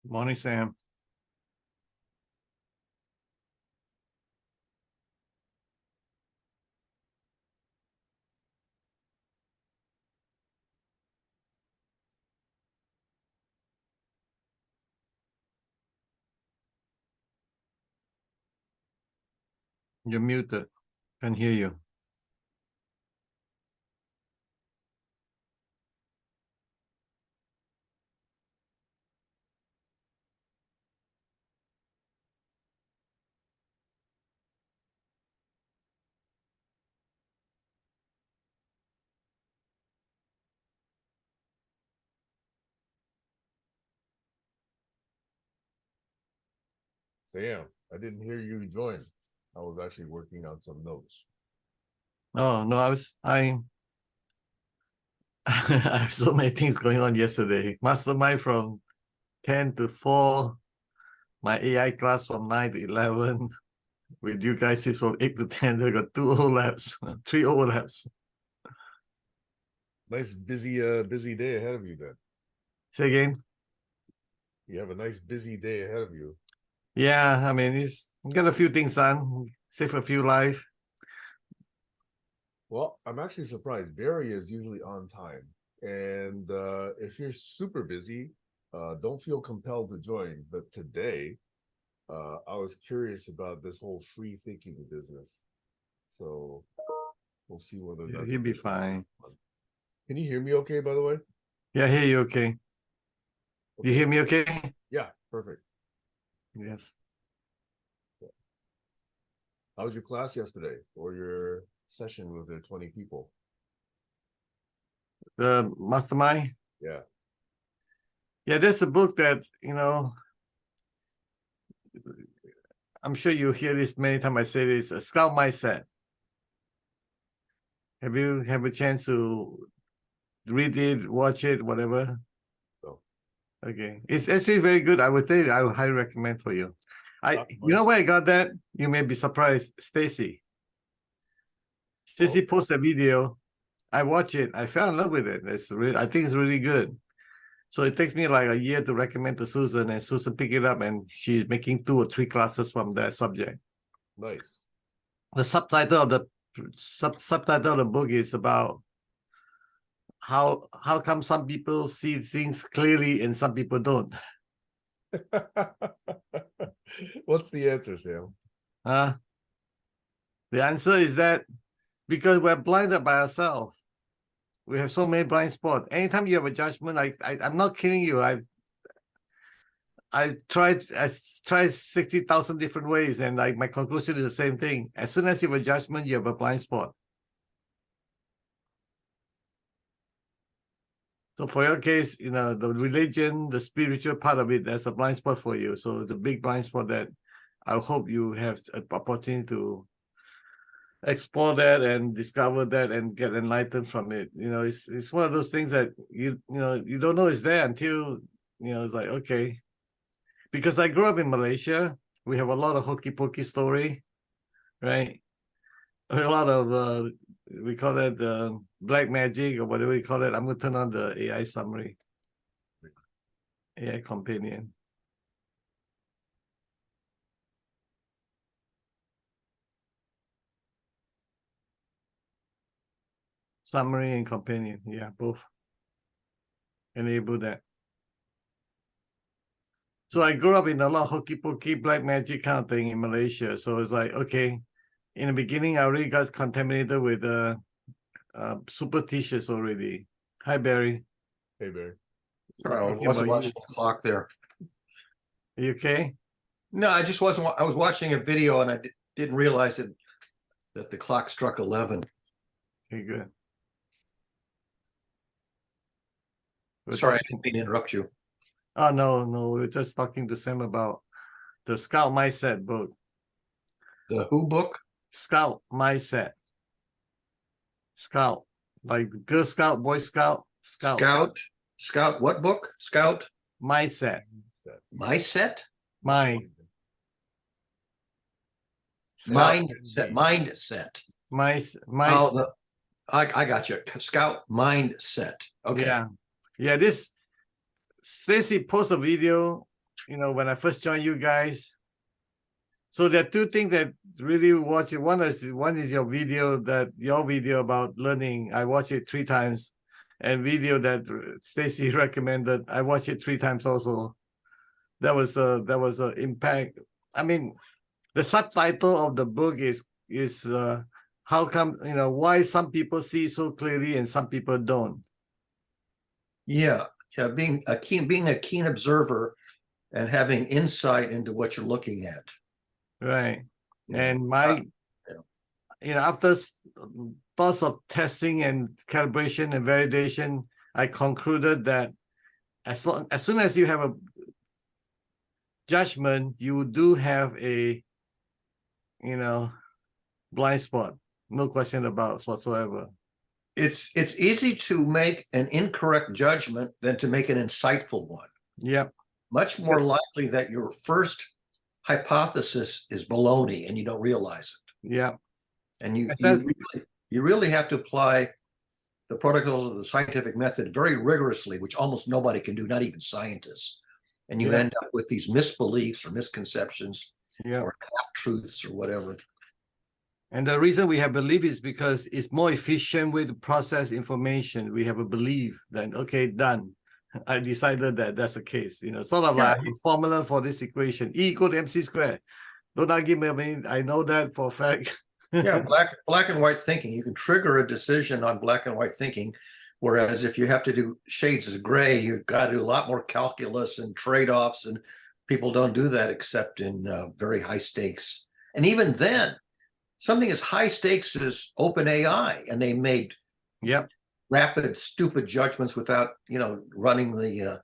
Morning, Sam. You're muted. Can't hear you. Sam, I didn't hear you join. I was actually working on some notes. Oh no, I I have so many things going on yesterday. Mastermind from 10 to 4, my AI class from 9 to 11. With you guys is from 8 to 10. I got 2 overlaps, 3 overlaps. Nice busy day ahead of you then. Say again. You have a nice busy day ahead of you. Yeah, I mean it's got a few things done, save a few lives. Well, I'm actually surprised. Barry is usually on time. And if you're super busy, don't feel compelled to join. But today, I was curious about this whole free thinking business. So we'll see whether Yeah, that's he'll be fine. Can you hear me okay, by the way? Yeah, I hear you okay. Okay. You hear me okay? Yeah, perfect. Yes. How was your class yesterday or your session with the 20 people? The Mastermind? Yeah. Yeah, there's a book that, I'm sure you hear this many times. I say this, a scout mindset. Have you have a chance to read it, watch it, whatever? So Okay. It's actually very good. I would say I would highly recommend for you. You know where I got that? You may be surprised. Stacy posted a video. I watch it. I fell in love with it. I think it's really good. So it takes me like a year to recommend to Susan, and Susan pick it up, and she's making 2 or 3 classes from that subject. Nice. The subtitle of the book is about how come some people see things clearly and some people don't. What's the answer, Sam? The answer is that because we're blinded by ourselves. We have so many blind spots. Anytime you have a judgment, I'm not kidding you. I tried 60,000 different ways, and like my conclusion is the same thing. As soon as you have a judgment, you have a blind spot. So for your case, the religion, the spiritual part of it, there's a blind spot for you. So it's a big blind spot that I hope you have an opportunity to explore that and discover that and get enlightened from it. It's one of those things that you don't know it's there until it's like, okay. Because I grew up in Malaysia, we have a lot of hokey pokey story, right? A lot of we call it black magic or whatever we call it. I'm going to turn on the AI summary, AI companion. Summary and companion, yeah, both. Enable that. So I grew up in a lot of hokey pokey, black magic kind of thing in Malaysia. So it's like, okay, in the beginning, I already got contaminated with superstitious already. Hi, Barry. Hey, Barry. Sorry, I wasn't watching the clock there. Are you okay? No, I just wasn't. I was watching a video and I didn't realize that the clock struck 11. Okay, good. Sorry, I didn't mean to interrupt you. Oh, no, we're just talking to Sam about the Scout Mindset book. The who book? Scout Mindset. Scout, like Girl Scout, Boy Scout, Scout, what book? Scout? Mindset. Mindset? Mindset. Oh, I got you. Scout Mindset. Okay. Yeah. This Stacy posts a video when I first joined you guys. So there are two things that really watch it. One is your video about learning. I watched it 3 times, and video that Stacy recommended. I watched it 3 times also. That was a impact. I mean, the subtitle of the book is how come, why some people see so clearly and some people don't. Yeah, being a keen observer and having insight into what you're looking at. Right. Yeah. And after thoughts of testing and calibration and validation, I concluded that as soon as you have a judgment, you do have a blind spot. No question about whatsoever. It's easy to make an incorrect judgment than to make an insightful one. Yep. Much more likely that your first hypothesis is baloney and you don't realize it. Yep. And you really have to apply the protocols of the scientific method very rigorously, which almost nobody can do, not even scientists. And you end up with these misbeliefs or misconceptions or half-truths or whatever. And the reason we have belief is because it's more efficient way to process information. We have a belief that, okay, done. I decided that that's the case. Sort of like a formula for this equation, E equal to MC squared. Don't argue me. I mean, I know that for a fact. Yeah, black and white thinking. You can trigger a decision on black and white thinking, whereas if you have to do shades of gray, you've got to do a lot more calculus and trade-offs, and people don't do that except in very high stakes. And even then, something as high stakes as OpenAI, and they made rapid, stupid judgments without, running the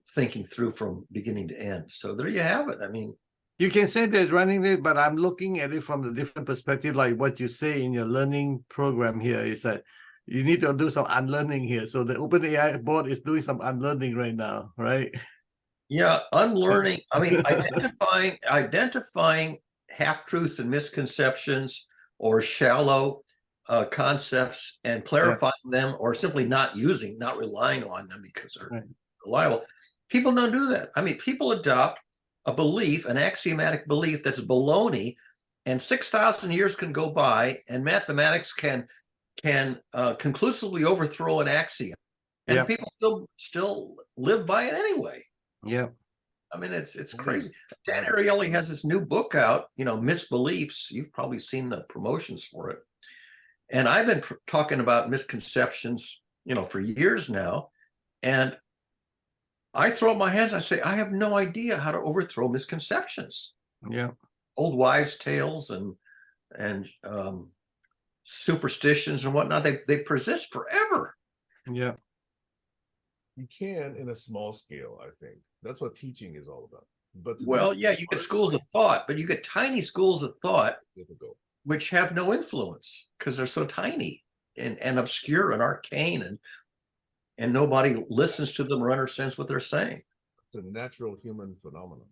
thinking through from beginning to end. So there you have it. I mean, you can say there's running it, but I'm looking at it from the different perspective, like what you say in your learning program here is that you need to do some unlearning here. So the OpenAI board is doing some unlearning right now, right? Yeah, unlearning. I mean, identifying half-truths and misconceptions or shallow concepts and clarifying them, or simply not relying on them because they're reliable. People don't do that. I mean, people adopt a belief, an axiomatic belief that's baloney, and 6,000 years can go by and mathematics can conclusively overthrow an axiom, and people still live by it anyway. Yeah. I mean, it's crazy. Dan Ariely has this new book out, Misbeliefs. You've probably seen the promotions for it. And I've been talking about misconceptions, for years now. And I throw up my hands. I say, I have no idea how to overthrow misconceptions. Yeah. Old wives' tales and superstitions and whatnot. They persist forever. Yeah. You can in a small scale, I think. That's what teaching is all about. But you get schools of thought, but you get tiny schools of thought which have no influence because they're so tiny and obscure and arcane, and nobody listens to them or understands what they're saying. It's a natural human phenomenon.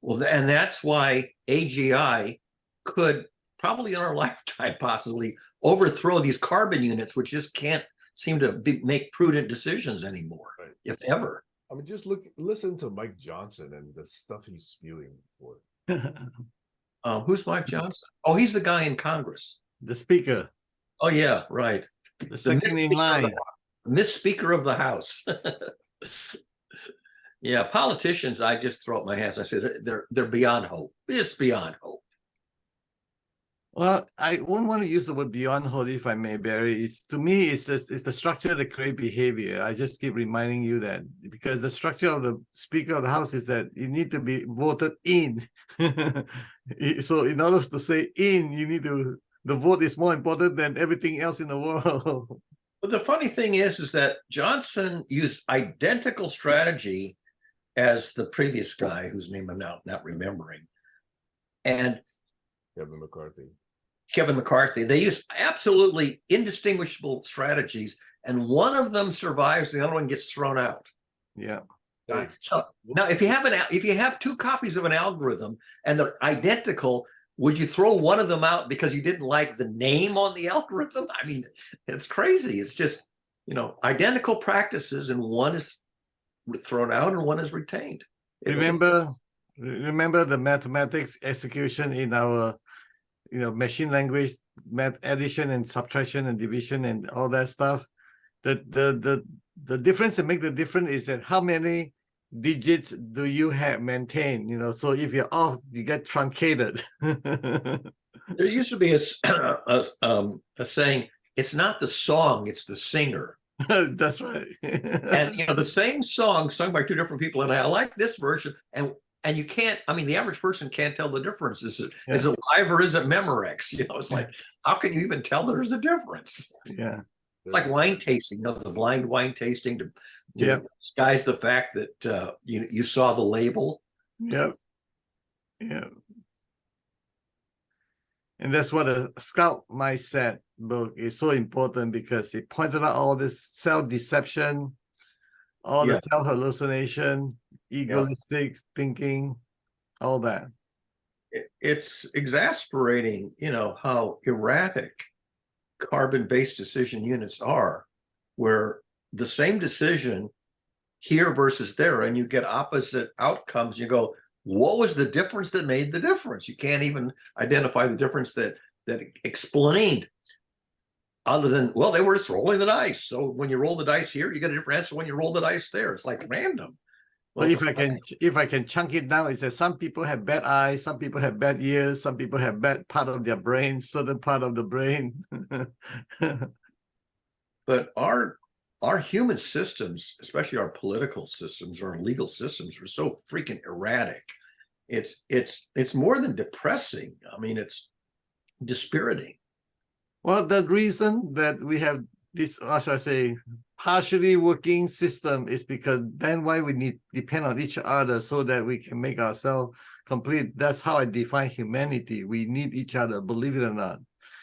Well, and that's why AGI could probably in our lifetime possibly overthrow these carbon units, which just can't seem to make prudent decisions anymore, if ever. I mean, just listen to Mike Johnson and the stuff he's spewing for. Who's Mike Johnson? Oh, he's the guy in Congress. The speaker. Oh, yeah, right. The second in line. Miss Speaker of the House. Yeah, politicians, I just throw up my hands. I say they're beyond hope. Just beyond hope. Well, I wouldn't want to use the word beyond hope, if I may, Barry. To me, it's the structure that creates behavior. I just keep reminding you that, because the structure of the Speaker of the House is that you need to be voted in. So in order to say in, the vote is more important than everything else in the world. But the funny thing is that Johnson used identical strategy as the previous guy, whose name I'm now not remembering, and Kevin McCarthy. They use absolutely indistinguishable strategies, and one of them survives, the other one gets thrown out. Yeah. So now, if you have 2 copies of an algorithm and they're identical, would you throw one of them out because you didn't like the name on the algorithm? I mean, it's crazy. It's just, identical practices, and one is thrown out and one is retained. Remember the mathematics execution in our machine language, math addition and subtraction and division and all that stuff. The difference that make the difference is that how many digits do you have maintained? So if you're off, you get truncated. There used to be a saying, it's not the song, it's the singer. That's right. And the same song sung by two different people, and I like this version, and you can't, the average person can't tell the difference. Is it live or is it Memorex? It's like, how can you even tell there's a difference? Yeah. It's like wine tasting, the blind wine tasting to disguise the fact that you saw the label. Yep. Yeah. And that's what the Scout Mindset book is so important, because it pointed out all this self-deception, all the self-hallucination, egoistic thinking, all that. It's exasperating, how erratic carbon-based decision units are, where the same decision here versus there, and you get opposite outcomes. You go, what was the difference that made the difference? You can't even identify the difference that explained, other than, well, they were just rolling the dice. So when you roll the dice here, you get a different answer when you roll the dice there. It's like random. Well, if I can chunk it down, it's that some people have bad eyes, some people have bad ears, some people have bad part of their brain, certain part of the brain. But our human systems, especially our political systems or our legal systems, are so freaking erratic. It's more than depressing. It's dispiriting. Well, the reason that we have this, how should I say, partially working system is because then why we need depend on each other so that we can make ourselves complete. That's how I define humanity. We need each other, believe it or not.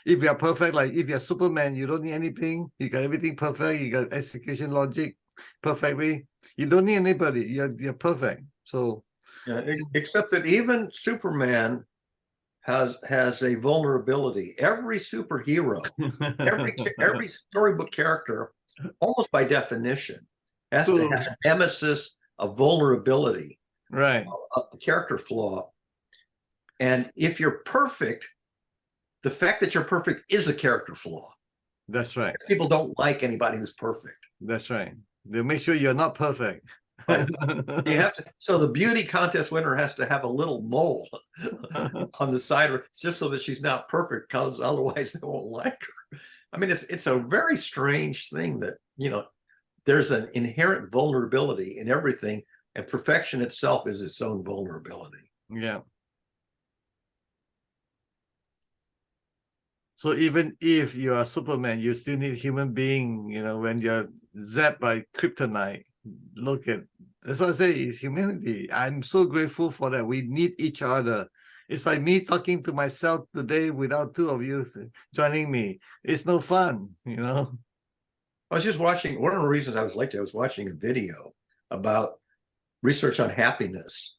If you're perfect, like if you're Superman, you don't need anything. You got everything perfect. You got execution logic perfectly. You don't need anybody. You're perfect. So except that even Superman has a vulnerability. Every superhero, every storybook character, almost by definition, has to have a nemesis, a vulnerability, right? A character flaw. And if you're perfect, the fact that you're perfect is a character flaw. That's right. People don't like anybody who's perfect. That's right. They'll make sure you're not perfect. Right. You have to. So the beauty contest winner has to have a little mole on the side, just so that she's not perfect, because otherwise they won't like her. It's a very strange thing that there's an inherent vulnerability in everything, and perfection itself is its own vulnerability. Yeah. So even if you are Superman, you still need human being. When you're zapped by kryptonite, that's what I say is humanity. I'm so grateful for that. We need each other. It's like me talking to myself today without two of you joining me. It's no fun, I was just watching, one of the reasons I was late, I was watching a video about research on happiness,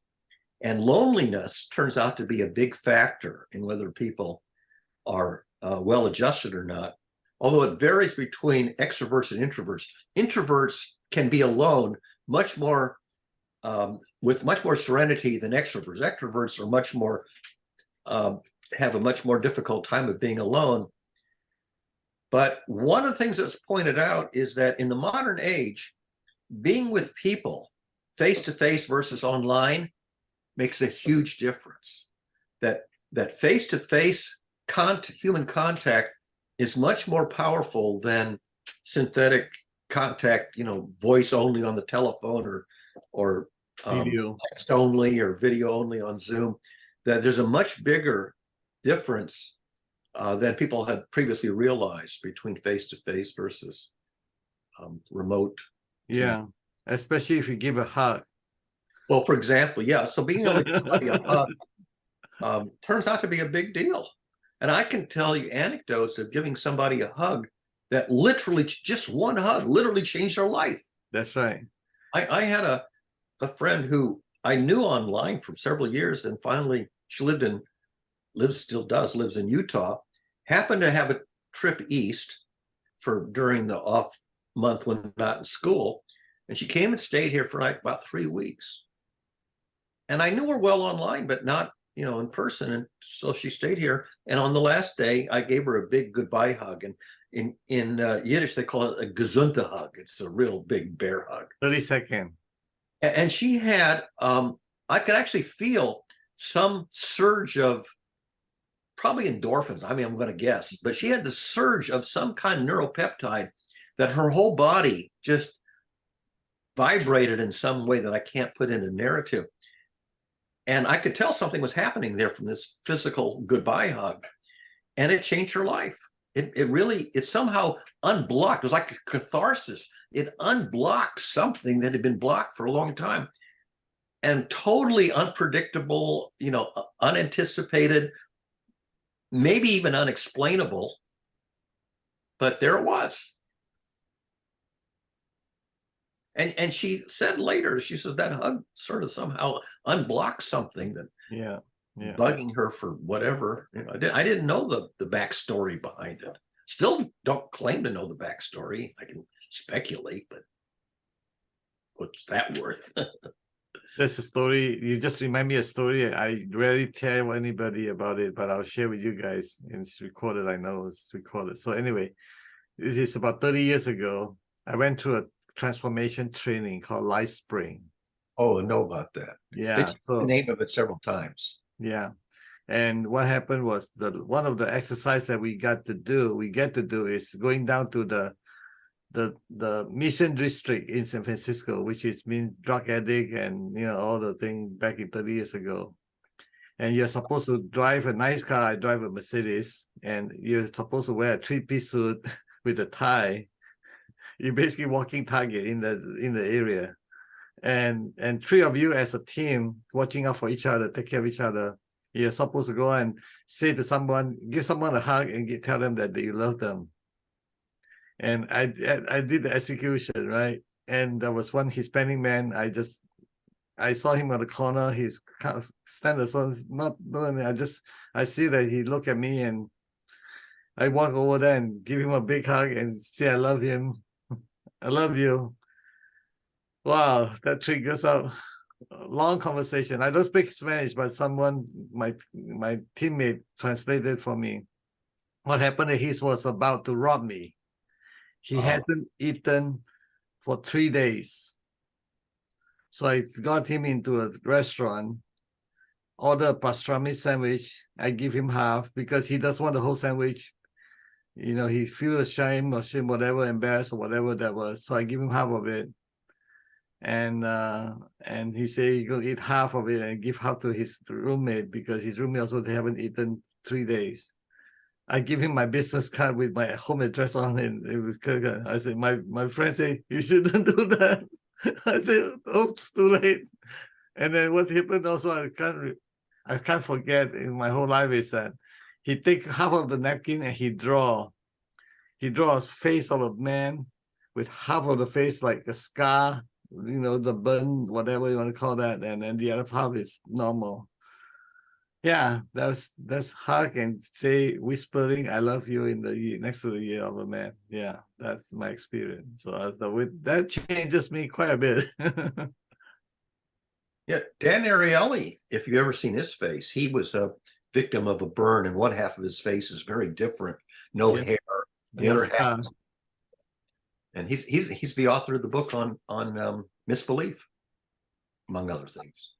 and loneliness turns out to be a big factor in whether people are well adjusted or not, although it varies between extroverts and introverts. Introverts can be alone much more with much more serenity than extroverts. Extroverts are much more have a much more difficult time of being alone. But one of the things that's pointed out is that in the modern age, being with people face to face versus online makes a huge difference. That face to face human contact is much more powerful than synthetic contact, voice only on the telephone or video, text only or video only on Zoom. That there's a much bigger difference than people had previously realized between face-to-face versus remote. Yeah, especially if you give a hug. Well, for example, so being able to give somebody a hug turns out to be a big deal. And I can tell you anecdotes of giving somebody a hug that literally, just one hug, literally changed their life. That's right. I had a friend who I knew online for several years, and finally she lives in Utah, happened to have a trip east during the off month when not in school. And she came and stayed here for like about 3 weeks. And I knew her well online, but not, in person. And so she stayed here. And on the last day, I gave her a big goodbye hug. And in Yiddish, they call it a gesunte hug. It's a real big bear hug. 30-second. And she had, I could actually feel some surge of probably endorphins. I mean, I'm going to guess, but she had the surge of some kind of neuropeptide that her whole body just vibrated in some way that I can't put into narrative. And I could tell something was happening there from this physical goodbye hug, and it changed her life. It somehow unblocked. It was like a catharsis. It unblocked something that had been blocked for a long time, and totally unpredictable, unanticipated, maybe even unexplainable, but there it was. And she said later, she says that hug sort of somehow unblocked something that bugging her for whatever. I didn't know the backstory behind it. Still don't claim to know the backstory. I can speculate, but what's that worth? That's a story. You just remind me a story. I rarely tell anybody about it, but I'll share with you guys. And it's recorded. I know it's recorded. So anyway, it is about 30 years ago. I went through a transformation training called Life Spring. Oh, I know about that. Yeah. So the name of it several times. Yeah. And what happened was one of the exercises that we get to do is going down to the Mission District in San Francisco, which is means drug addict and all the things back in 30 years ago. And you're supposed to drive a nice car. I drive a Mercedes, and you're supposed to wear a 3-piece suit with a tie. You're basically walking target in the area. And 3 of you as a team watching out for each other, take care of each other. You're supposed to go and say to someone, give someone a hug and tell them that you love them. And I did the execution, right? And there was one Hispanic man. I saw him on the corner. He's kind of standing, so he's not doing it. I see that he looked at me, and I walk over there and give him a big hug and say, I love him. I love you. Wow, that triggers out a long conversation. I don't speak Spanish, but my teammate translated for me. What happened is he was about to rob me. He hasn't eaten for 3 days. So I got him into a restaurant, order a pastrami sandwich. I give him half because he doesn't want the whole sandwich. He feels ashamed or whatever, embarrassed or whatever that was. So I give him half of it. And he said he's gonna eat half of it and give half to his roommate because his roommate also they haven't eaten 3 days. I give him my business card with my home address on it. It was good. I said, my friend said, you shouldn't do that. I said, oops, too late. And then what happened also, I can't forget in my whole life is that he take half of the napkin and he draw a face of a man with half of the face like a scar, the burn, whatever you want to call that, and then the other half is normal. Yeah, that's hug and say whispering I love you in the next to the ear of a man. Yeah, that's my experience. So that changes me quite a bit. Yeah, Dan Ariely, if you've ever seen his face, he was a victim of a burn, and one half of his face is very different. No hair. The other half. And he's the author of the book on misbelief, among other things.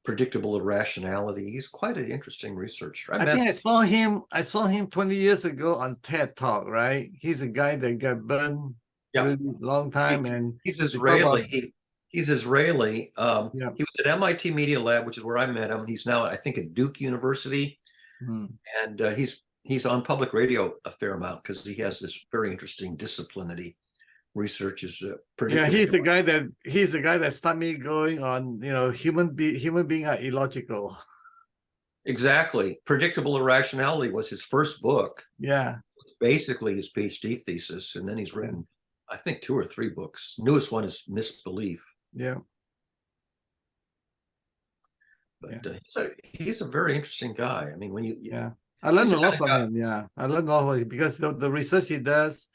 Predictable irrationality. He's quite an interesting researcher. I think I saw him 20 years ago on TED Talk, right? He's a guy that got burned really long time, and he's Israeli. He's Israeli. He was at MIT Media Lab, which is where I met him. He's now, I think, at Duke University, and he's on public radio a fair amount because he has this very interesting discipline that he researches. He's the guy that started me going on. Human beings are illogical. Exactly. Predictable Irrationality was his first book. Yeah, it's basically his PhD thesis, and then he's written, I think, 2 or 3 books. Newest one is Misbelief. Yeah. But he's a very interesting guy. I mean, when I learned a lot from him. Yeah, I learned a lot from him because the research he does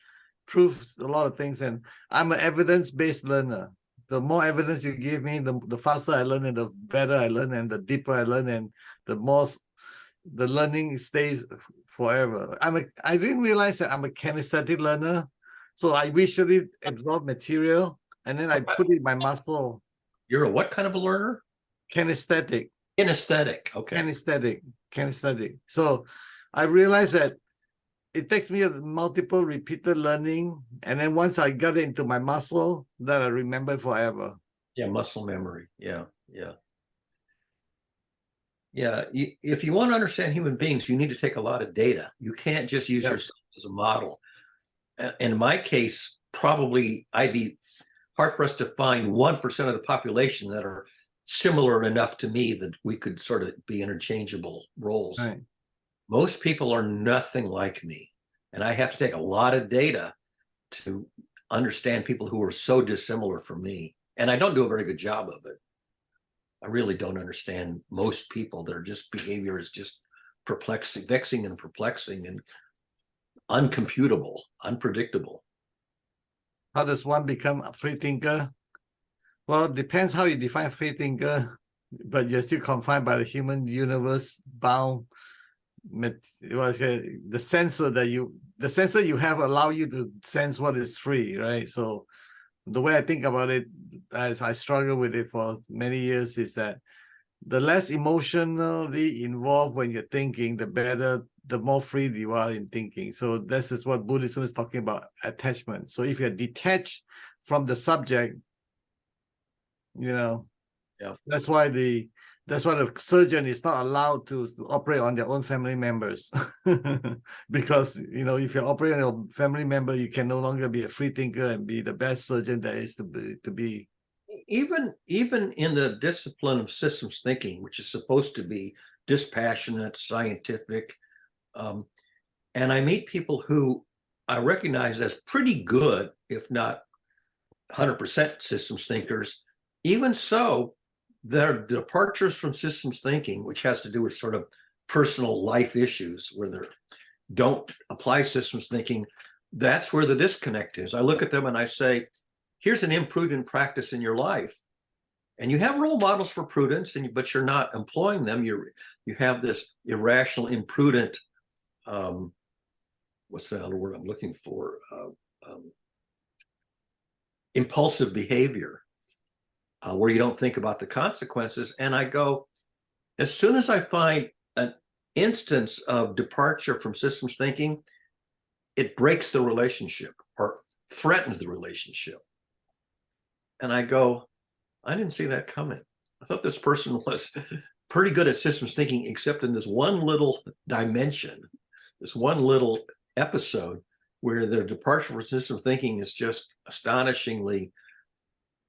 proves a lot of things, and I'm an evidence-based learner. the more evidence you give me, the faster I learn and the better I learn and the deeper I learn and the learning stays forever. I didn't realize that I'm a kinesthetic learner. So I visually absorb material and then I put it in my muscle. You're a what kind of a learner? Kinesthetic. Kinesthetic. Okay. Kinesthetic. So I realized that it takes me a multiple repeated learning. And then once I got it into my muscle, that I remember forever. Yeah, muscle memory. Yeah. If you want to understand human beings, you need to take a lot of data. You can't just use yourself as a model. In my case, probably I'd be hard pressed to find 1% of the population that are similar enough to me that we could sort of be interchangeable roles. Right. Most people are nothing like me. And I have to take a lot of data to understand people who are so dissimilar from me. And I don't do a very good job of it. I really don't understand most people. Their just behavior is just perplexing, vexing and perplexing and uncomputable, unpredictable. How does one become a free thinker? Well, it depends how you define free thinker, but you're still confined by the human universe bound. The sensor you have allow you to sense what is free, right? So the way I think about it, as I struggle with it for many years, is that the less emotionally involved when you're thinking, the better, the more free you are in thinking. So this is what Buddhism is talking about, attachment. So if you're detached from the subject, that's why the surgeon is not allowed to operate on their own family members. Because if you're operating on your family member, you can no longer be a free thinker and be the best surgeon there is to be. Even in the discipline of systems thinking, which is supposed to be dispassionate, scientific, and I meet people who I recognize as pretty good, if not 100% systems thinkers. Even so, their departures from systems thinking, which has to do with sort of personal life issues where they don't apply systems thinking, that's where the disconnect is. I look at them and I say, here's an imprudent practice in your life. And you have role models for prudence, but you're not employing them. You have this irrational, imprudent, what's the other word I'm looking for? Impulsive behavior, where you don't think about the consequences. And I go, as soon as I find an instance of departure from systems thinking, it breaks the relationship or threatens the relationship. And I go, I didn't see that coming. I thought this person was pretty good at systems thinking, except in this one little dimension, this one little episode where their departure from systems thinking is just astonishingly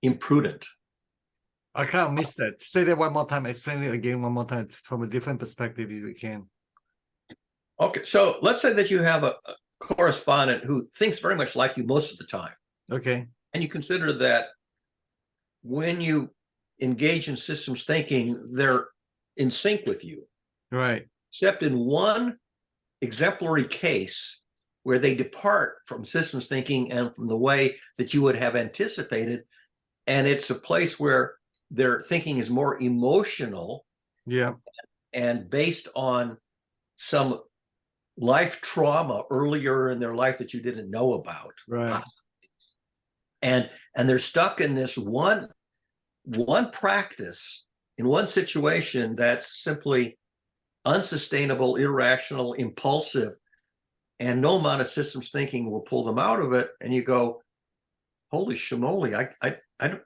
imprudent. I kind of missed that. Say that one more time. Explain it again one more time from a different perspective if you can. Okay, so let's say that you have a correspondent who thinks very much like you most of the time. Okay. And you consider that when you engage in systems thinking, they're in sync with you. Right. Except in one exemplary case where they depart from systems thinking and from the way that you would have anticipated. And it's a place where their thinking is more emotional. Yeah. And based on some life trauma earlier in their life that you didn't know about. Right. And they're stuck in this one practice in one situation that's simply unsustainable, irrational, impulsive, and no amount of systems thinking will pull them out of it. And you go, holy shmoly, I don't,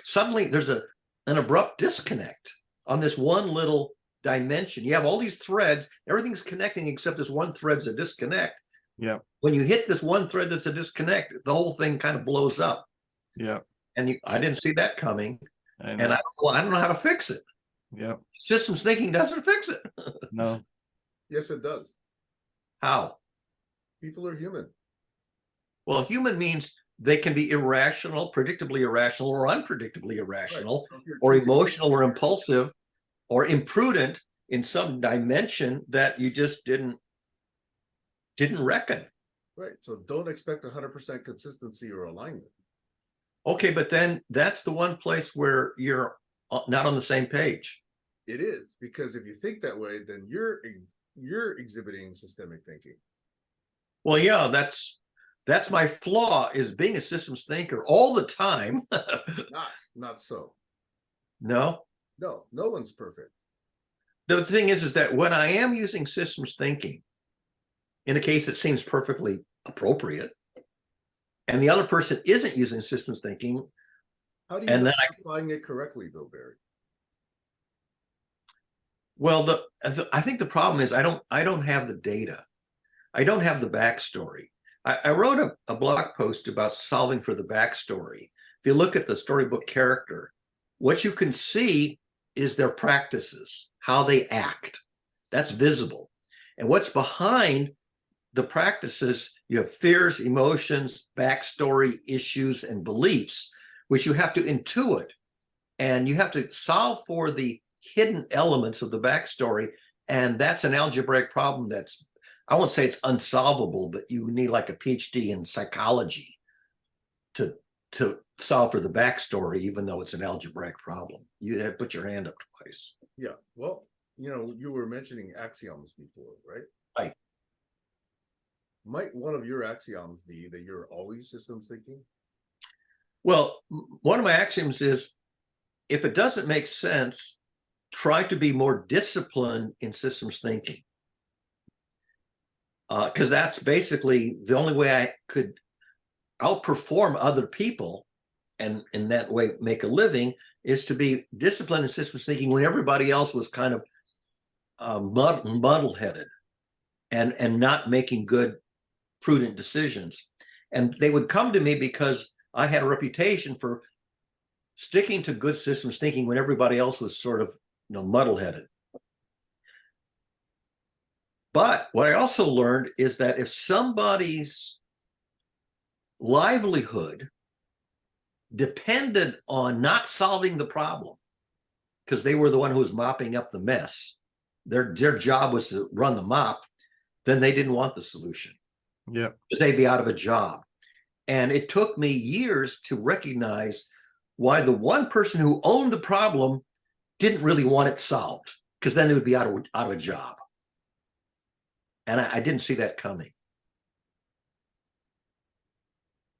suddenly there's an abrupt disconnect on this one little dimension. You have all these threads, everything's connecting except this one thread's a disconnect. Yeah. When you hit this one thread that's a disconnect, the whole thing kind of blows up. Yeah. And I didn't see that coming. And I don't know how to fix it. Yeah. Systems thinking doesn't fix it. No. Yes, it does. How? People are human. Well, human means they can be irrational, predictably irrational, or unpredictably irrational, right. So or emotional or impulsive, or imprudent in some dimension that you just didn't reckon. Right. So don't expect 100% consistency or alignment. Okay, but then that's the one place where you're not on the same page. It is, because if you think that way, then you're exhibiting systemic thinking. Well, yeah, that's my flaw, is being a systems thinker all the time. Not so. No. No one's perfect. The thing is that when I am using systems thinking, in a case that seems perfectly appropriate, and the other person isn't using systems thinking, How do you and know then you're applying it correctly, Bill Barry? well, I think the problem is I don't have the data. I don't have the backstory. I wrote a blog post about solving for the backstory. If you look at the storybook character, what you can see is their practices, how they act. That's visible. And what's behind the practices, you have fears, emotions, backstory, issues, and beliefs, which you have to intuit. And you have to solve for the hidden elements of the backstory. And that's an algebraic problem that's, I won't say it's unsolvable, but you need like a PhD in psychology to solve for the backstory, even though it's an algebraic problem. You have to put your hand up twice. Yeah. Well, you were mentioning axioms before, right? Right. Might one of your axioms be that you're always systems thinking? Well, one of my axioms is, if it doesn't make sense, try to be more disciplined in systems thinking. Because that's basically the only way I could outperform other people and in that way make a living, is to be disciplined in systems thinking when everybody else was kind of muddle-headed and not making good, prudent decisions. And they would come to me because I had a reputation for sticking to good systems thinking when everybody else was sort of muddle-headed. But what I also learned is that if somebody's livelihood depended on not solving the problem, because they were the one who was mopping up the mess, their job was to run the mop, then they didn't want the solution. Yeah. Because they'd be out of a job. And it took me years to recognize why the one person who owned the problem didn't really want it solved, because then they would be out of a job. And I didn't see that coming.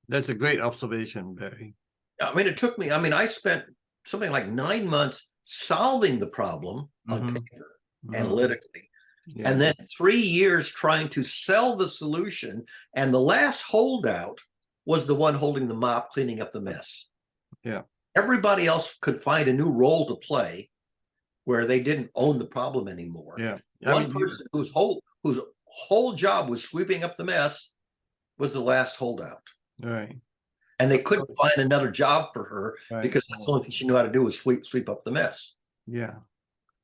That's a great observation, Barry. I mean, it took me, I spent something like 9 months solving the problem on paper, analytically, Yeah. and then 3 years trying to sell the solution. And the last holdout was the one holding the mop, cleaning up the mess. Yeah. Everybody else could find a new role to play where they didn't own the problem anymore. Yeah. One person whose whole job was sweeping up the mess was the last holdout. Right. And they couldn't find another job for her because that's the only thing she knew how to do was sweep up the mess. Yeah.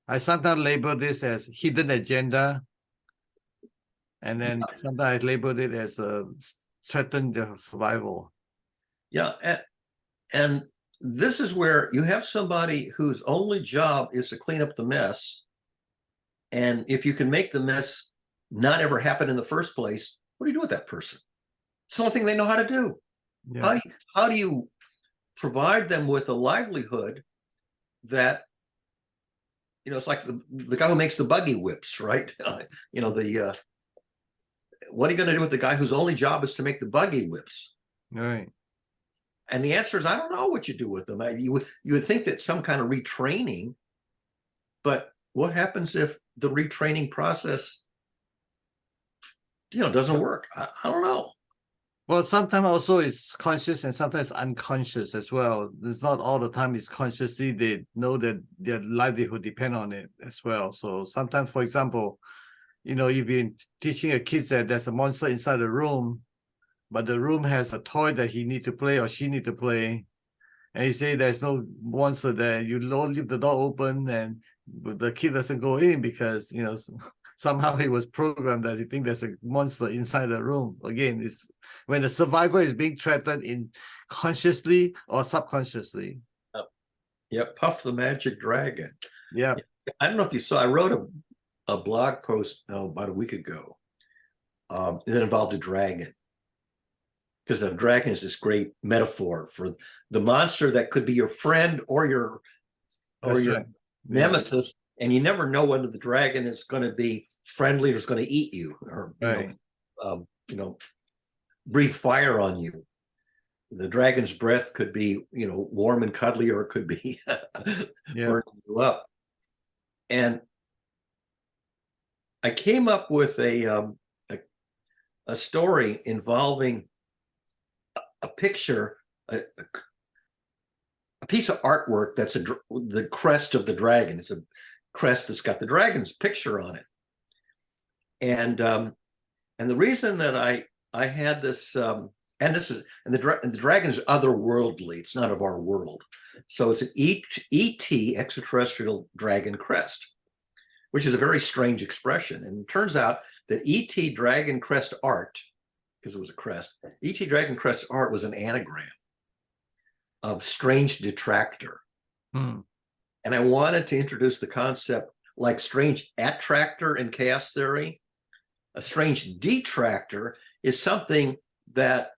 I sometimes label this as hidden agenda. And then sometimes I label it as threatened survival. Yeah. And this is where you have somebody whose only job is to clean up the mess. And if you can make the mess not ever happen in the first place, what do you do with that person? It's the only thing they know how to do. Yeah. How do you provide them with a livelihood that, it's like the guy who makes the buggy whips, right? What are you going to do with the guy whose only job is to make the buggy whips? Right. And the answer is, I don't know what you do with them. You would think that some kind of retraining, but what happens if the retraining process, doesn't work? I don't know. Well, sometimes also it's conscious and sometimes unconscious as well. It's not all the time it's consciously they know that their livelihood depend on it as well. So sometimes, for example, you've been teaching a kid that there's a monster inside the room, but the room has a toy that he need to play or she need to play. And you say there's no monster there. You don't leave the door open and the kid doesn't go in because, somehow he was programmed that he think there's a monster inside the room. Again, it's when the survivor is being threatened in consciously or subconsciously. Yeah, Puff the Magic Dragon. Yeah. I don't know if you saw, I wrote a blog post about a week ago that involved a dragon. because a dragon is this great metaphor for the monster that could be your friend or your That's right. nemesis, and you never know whether the dragon is going to be friendly or is going to eat you, or Right. breathe fire on you. The dragon's breath could be, warm and cuddly, or it could be Yeah. burning you up. And I came up with a story involving a picture, a piece of artwork that's the crest of the dragon. It's a crest that's got the dragon's picture on it. And the reason that I had this, and the dragon is otherworldly. It's not of our world. So it's an ET, extraterrestrial dragon crest, which is a very strange expression. And it turns out that ET dragon crest art, because it was a crest, ET dragon crest art was an anagram of strange detractor. Hmm. And I wanted to introduce the concept like strange attractor in chaos theory. A strange detractor is something that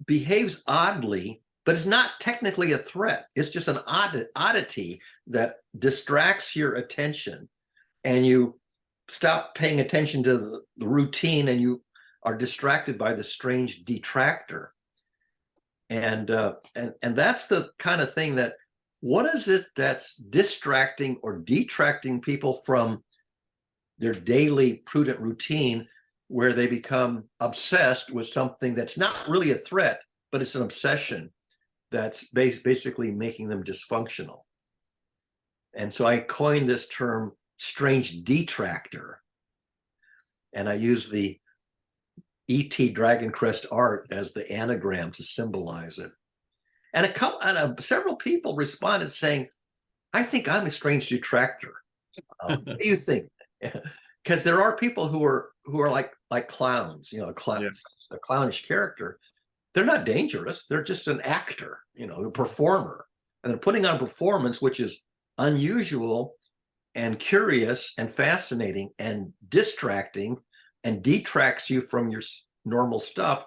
behaves oddly, but is not technically a threat. It's just an oddity that distracts your attention, and you stop paying attention to the routine, and you are distracted by the strange detractor. And that's the kind of thing that, what is it that's distracting or detracting people from their daily prudent routine, where they become obsessed with something that's not really a threat, but it's an obsession that's basically making them dysfunctional. And so I coined this term strange detractor. And I use the ET Dragon Crest art as the anagram to symbolize it. And several people responded saying, I think I'm a strange detractor. What do you think? Because there are people who are like clowns, a clownish character. They're not dangerous. They're just an actor, a performer. And they're putting on a performance which is unusual and curious and fascinating and distracting and detracts you from your normal stuff.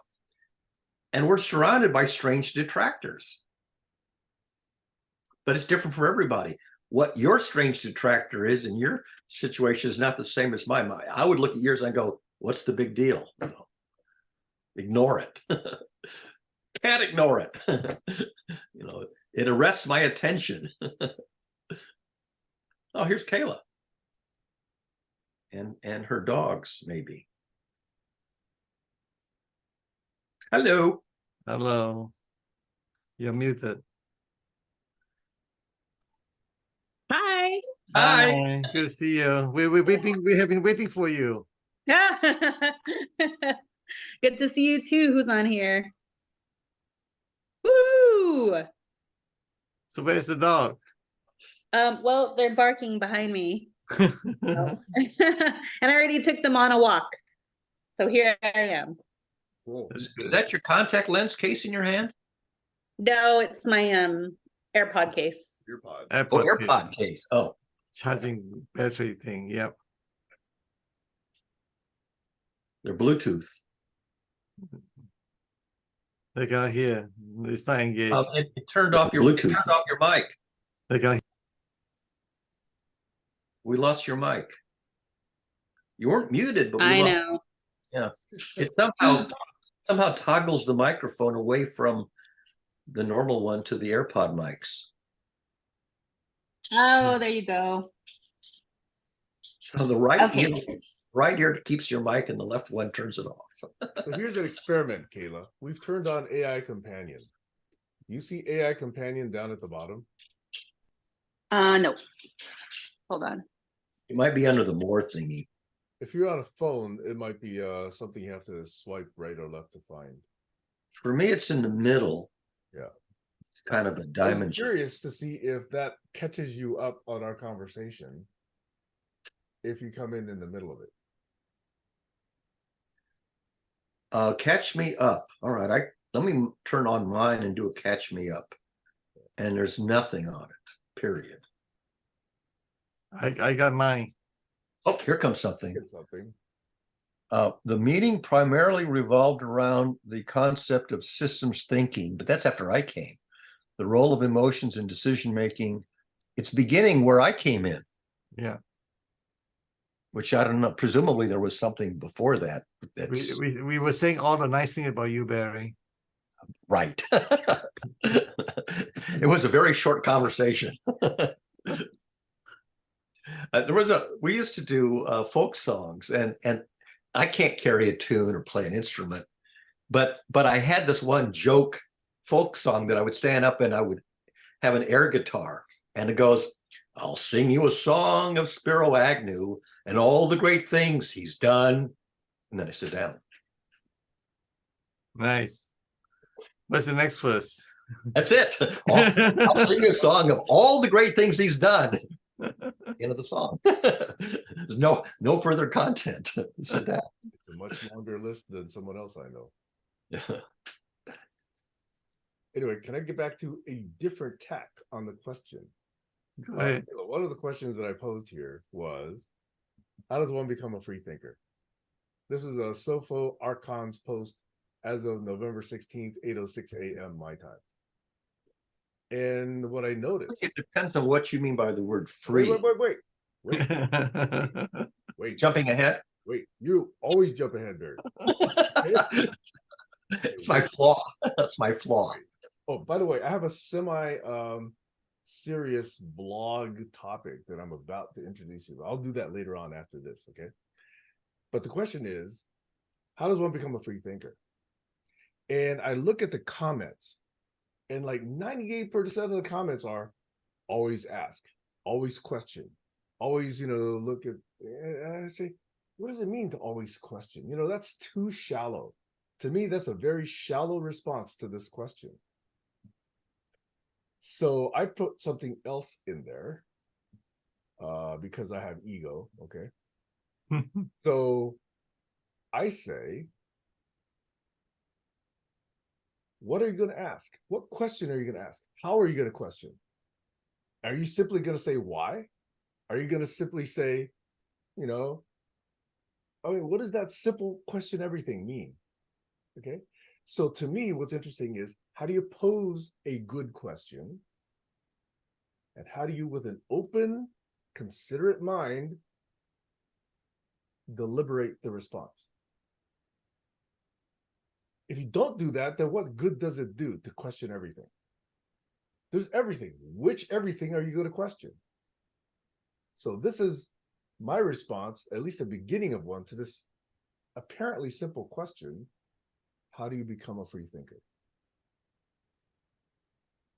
And we're surrounded by strange detractors. But it's different for everybody. What your strange detractor is in your situation is not the same as mine. I would look at yours and go, what's the big deal? Ignore it. Can't ignore it. It arrests my attention. Oh, here's Kayla. And her dogs, maybe. Hello. Hello. You're muted. Hi. Hi. Good to see you. We're waiting. We have been waiting for you. Good to see you too. Who's on here? Woo! So where's the dog? Well, they're barking behind me. And I already took them on a walk. So here I am. Cool. Is that your contact lens case in your hand? No, it's my AirPod case. AirPod case. Oh. Charging battery thing. Yep. They're Bluetooth. Look out here. It's not engaged. It turned off your Bluetooth. Turned off your mic. Look out here. We lost your mic. You weren't muted, but I know. Yeah. It somehow toggles the microphone away from the normal one to the AirPod mics. Oh, there you go. So the right ear keeps your mic and the left one turns it off. So here's an experiment, Kayla. We've turned on AI Companion. You see AI Companion down at the bottom? No. Hold on. It might be under the more thingy. If you're on a phone, it might be something you have to swipe right or left to find. For me, it's in the middle. Yeah. It's kind of a I was diamond. curious to see if that catches you up on our conversation if you come in the middle of it. Catch me up. All right. Let me turn on mine and do a catch me up. And there's nothing on it, period. I got mine. Oh, here comes something. Get something. The meeting primarily revolved around the concept of systems thinking, but that's after I came. The role of emotions in decision making, it's beginning where I came in. Yeah. Which I don't know. Presumably there was something before that. That's We were saying all the nice thing about you, Barry. right. It was a very short conversation. We used to do folk songs, and I can't carry a tune or play an instrument, but I had this one joke folk song that I would stand up and I would have an air guitar, and it goes, "I'll sing you a song of Spiro Agnew and all the great things he's done," and then I sit down. Nice. What's the next verse? That's it. I'll sing you a song of all the great things he's done. End of the song. There's no further content. Sit down. It's a much longer list than someone else I know. Anyway, can I get back to a different tack on the question? Go ahead. One of the questions that I posed here was, how does one become a free thinker? This is a Sopho Archons post as of November 16th, 8:06 a.m. my time. And what I noticed, It depends on what you mean by the word free. Wait. Jumping ahead. Wait, you always jump ahead, Barry. It's my flaw. That's my flaw. Oh, by the way, I have a serious blog topic that I'm about to introduce you. I'll do that later on after this, okay? But the question is, how does one become a free thinker? And I look at the comments, and like 98% of the comments are always ask, always question, always, look at, and I say, what does it mean to always question? That's too shallow. To me, that's a very shallow response to this question. So I put something else in there because I have ego, okay? So I say, what are you going to ask? What question are you going to ask? How are you going to question? Are you simply going to say why? Are you going to simply say, what does that simple question everything mean? Okay. So to me, what's interesting is, how do you pose a good question? And how do you, with an open, considerate mind, deliberate the response? If you don't do that, then what good does it do to question everything? There's everything. Which everything are you going to question? So this is my response, at least the beginning of one, to this apparently simple question: how do you become a free thinker?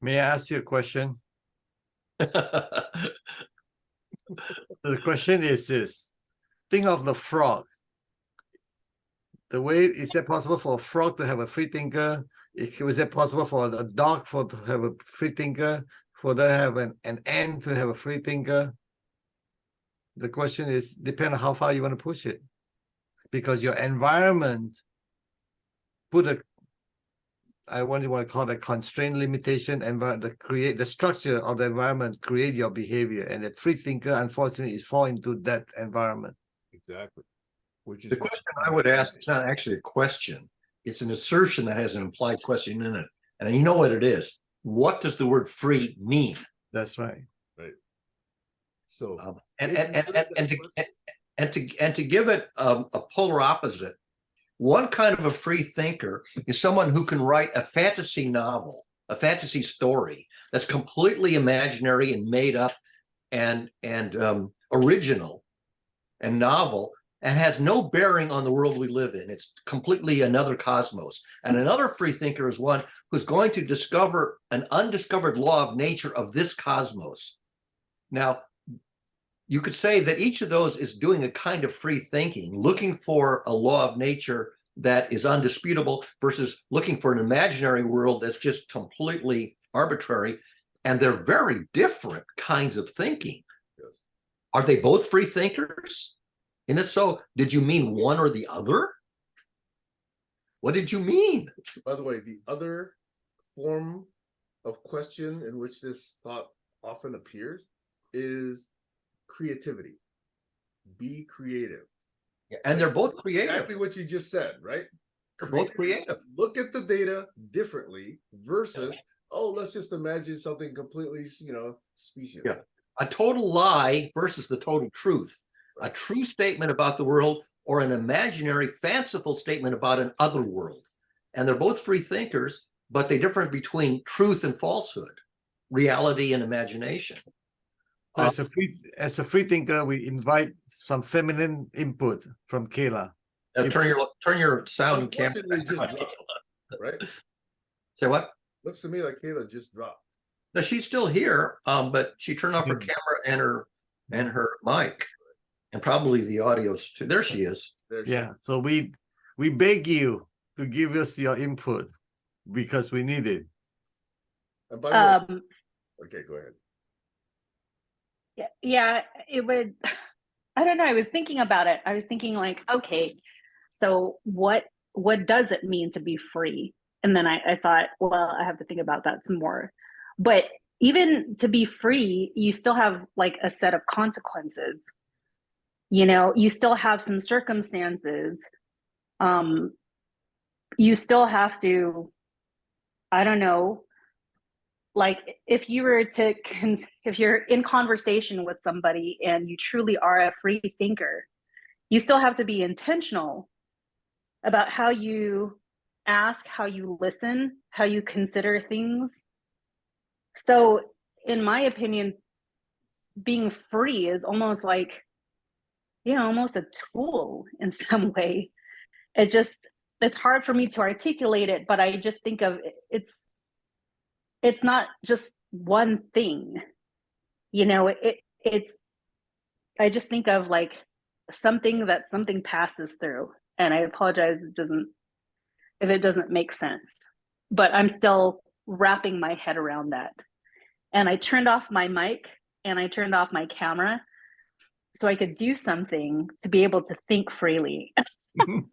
May I ask you a question? The question is this: think of the frog. The way, is it possible for a frog to have a free thinker? Is it possible for a dog to have a free thinker? For them to have an ant to have a free thinker? The question is, depend on how far you want to push it. Because your environment put a, what do you want to call that, constraint, limitation, create the structure of the environment, create your behavior. And that free thinker, unfortunately, is fall into that environment. Exactly. Which is The question I would ask, it's not actually a question. It's an assertion that has an implied question in it. And you know what it is. What does the word free mean? That's right. Right. So And to give it a polar opposite, one kind of a free thinker is someone who can write a fantasy novel, a fantasy story that's completely imaginary and made up and original and novel, and has no bearing on the world we live in. It's completely another cosmos. And another free thinker is one who's going to discover an undiscovered law of nature of this cosmos. Now, you could say that each of those is doing a kind of free thinking, looking for a law of nature that is undisputable versus looking for an imaginary world that's just completely arbitrary. And they're very different kinds of thinking. Yes. Are they both free thinkers? And if so, did you mean one or the other? What did you mean? By the way, the other form of question in which this thought often appears is creativity. Be creative. And they're both creative. Exactly what you just said, right? They're both creative. Look at the data differently versus, oh, let's just imagine something completely, specious. Yeah. A total lie versus the total truth. A true statement about the world or an imaginary, fanciful statement about an other world. And they're both free thinkers, but they differ between truth and falsehood, reality and imagination. As a free thinker, we invite some feminine input from Kayla. Turn your sound and camera. Unfortunately, just dropped, right? Say what? Looks to me like Kayla just dropped. No, she's still here, but she turned off her Mhm. camera and her mic, and probably the audio's too. There she is. There she Yeah, so we beg you to give us your input because we need it. And by the way, Um, okay, go ahead. yeah, it would, I don't know. I was thinking about it. I was thinking like, okay, so what does it mean to be free? And then I thought, well, I have to think about that some more. But even to be free, you still have like a set of consequences. You still have some circumstances. You still have to, I don't know, like if you're in conversation with somebody and you truly are a free thinker, you still have to be intentional about how you ask, how you listen, how you consider things. So in my opinion, being free is almost like, almost a tool in some way. It's hard for me to articulate it, but I just think of it's not just one thing. I just think of like something that something passes through, and I apologize if it doesn't make sense, but I'm still wrapping my head around that. And I turned off my mic and I turned off my camera so I could do something to be able to think freely. And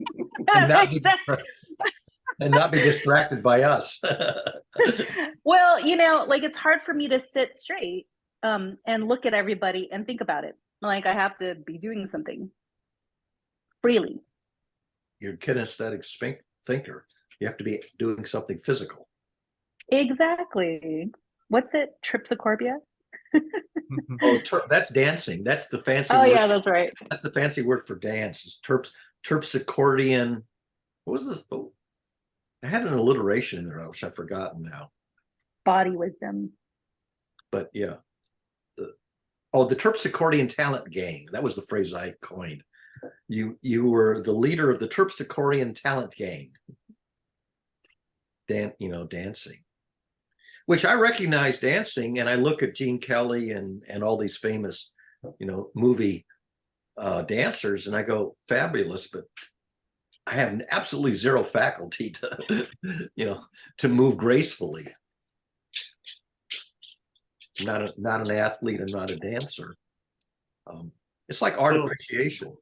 not be distracted by us. Well, like it's hard for me to sit straight and look at everybody and think about it. Like I have to be doing something freely. You're a kinesthetic thinker. You have to be doing something physical. Exactly. What's it? Tripsicorbia? Oh, that's dancing. That's the fancy Oh word. yeah, that's right. That's the fancy word for dance. It's terpsichordian. What was this? Oh, I had an alliteration in there, which I've forgotten now. Body wisdom. But yeah. The terpsichordian talent gang. That was the phrase I coined. You were the leader of the terpsichordian talent gang. Dancing. Which I recognize dancing, and I look at Gene Kelly and all these famous, movie dancers, and I go, fabulous, but I have absolutely zero faculty to, to move gracefully. I'm not an athlete. I'm not a dancer. It's like art appreciation.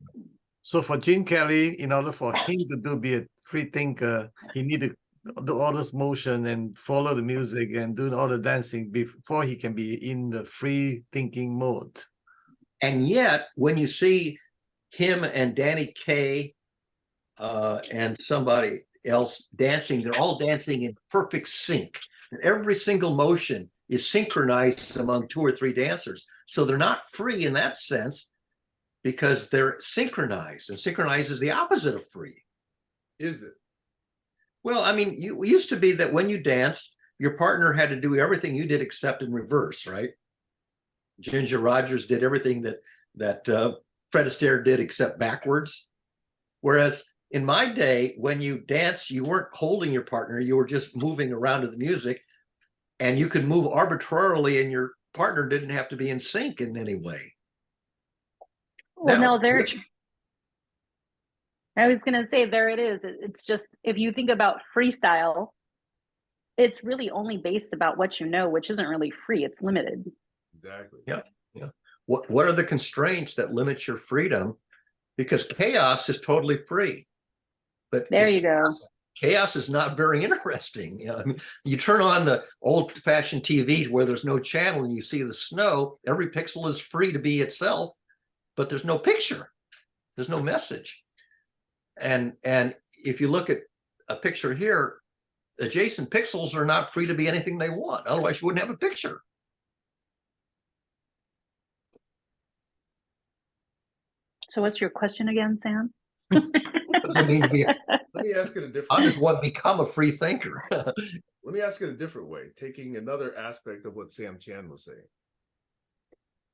So for Gene Kelly, in order for him to be a free thinker, he needed to do all this motion and follow the music and do all the dancing before he can be in the free thinking mode. And yet, when you see him and Danny Kaye and somebody else dancing, they're all dancing in perfect sync. And every single motion is synchronized among 2 or 3 dancers. So they're not free in that sense because they're synchronized, and synchronized is the opposite of free. Is it? Well, I mean, you used to be that when you danced, your partner had to do everything you did except in reverse, right? Ginger Rogers did everything that Fred Astaire did except backwards. Whereas in my day, when you dance, you weren't holding your partner, you were just moving around to the music, and you could move arbitrarily and your partner didn't have to be in sync in any way. Well, no, I was going to say, there it is. It's just, if you think about freestyle, it's really only based about what you know, which isn't really free. It's limited. Exactly. Yeah. What are the constraints that limit your freedom? Because chaos is totally free. But there you go. Chaos is not very interesting. I mean, you turn on the old-fashioned TV where there's no channel and you see the snow. Every pixel is free to be itself, but there's no picture. There's no message. And if you look at a picture here, adjacent pixels are not free to be anything they want. Otherwise, you wouldn't have a picture. So what's your question again, Sam? Doesn't mean be, Let me ask it a different how does one become a free thinker? Let me ask it a different way, taking another aspect of what Sam Chan was saying.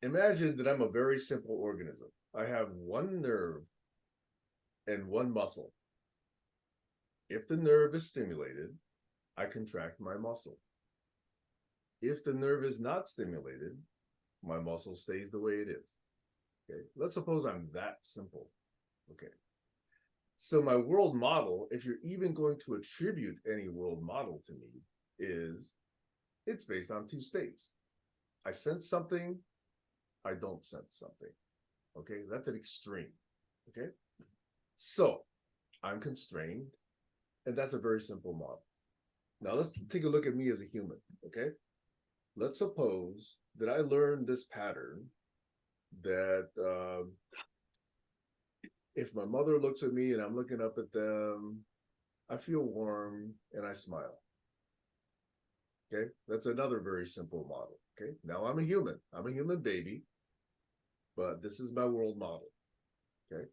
Imagine that I'm a very simple organism. I have one nerve and one muscle. If the nerve is stimulated, I contract my muscle. If the nerve is not stimulated, my muscle stays the way it is. Okay, let's suppose I'm that simple. Okay, so my world model, if you're even going to attribute any world model to me, it's based on two states. I sense something, I don't sense something. Okay, that's an extreme. Okay, so I'm constrained, and that's a very simple model. Now let's take a look at me as a human. Okay, let's suppose that I learned this pattern that if my mother looks at me and I'm looking up at them, I feel warm and I smile. Okay, that's another very simple model. Okay, now I'm a human baby, but this is my world model. Okay,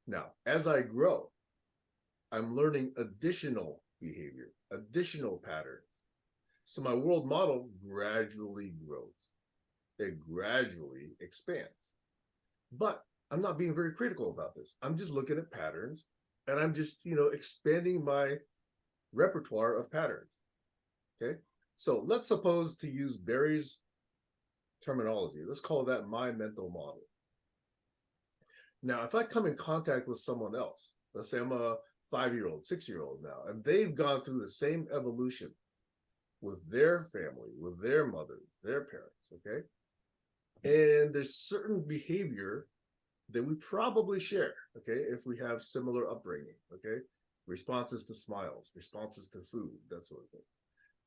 now as I grow, I'm learning additional behavior, additional patterns. So my world model gradually grows. It gradually expands. But I'm not being very critical about this. I'm just looking at patterns and I'm just, expanding my repertoire of patterns. Okay. So let's suppose, to use Barry's terminology, let's call that my mental model. Now, if I come in contact with someone else, let's say I'm a 5-year-old, 6-year-old now, and they've gone through the same evolution with their family, with their mother, their parents, okay? And there's certain behavior that we probably share, okay, if we have similar upbringing, okay? Responses to smiles, responses to food, that sort of thing.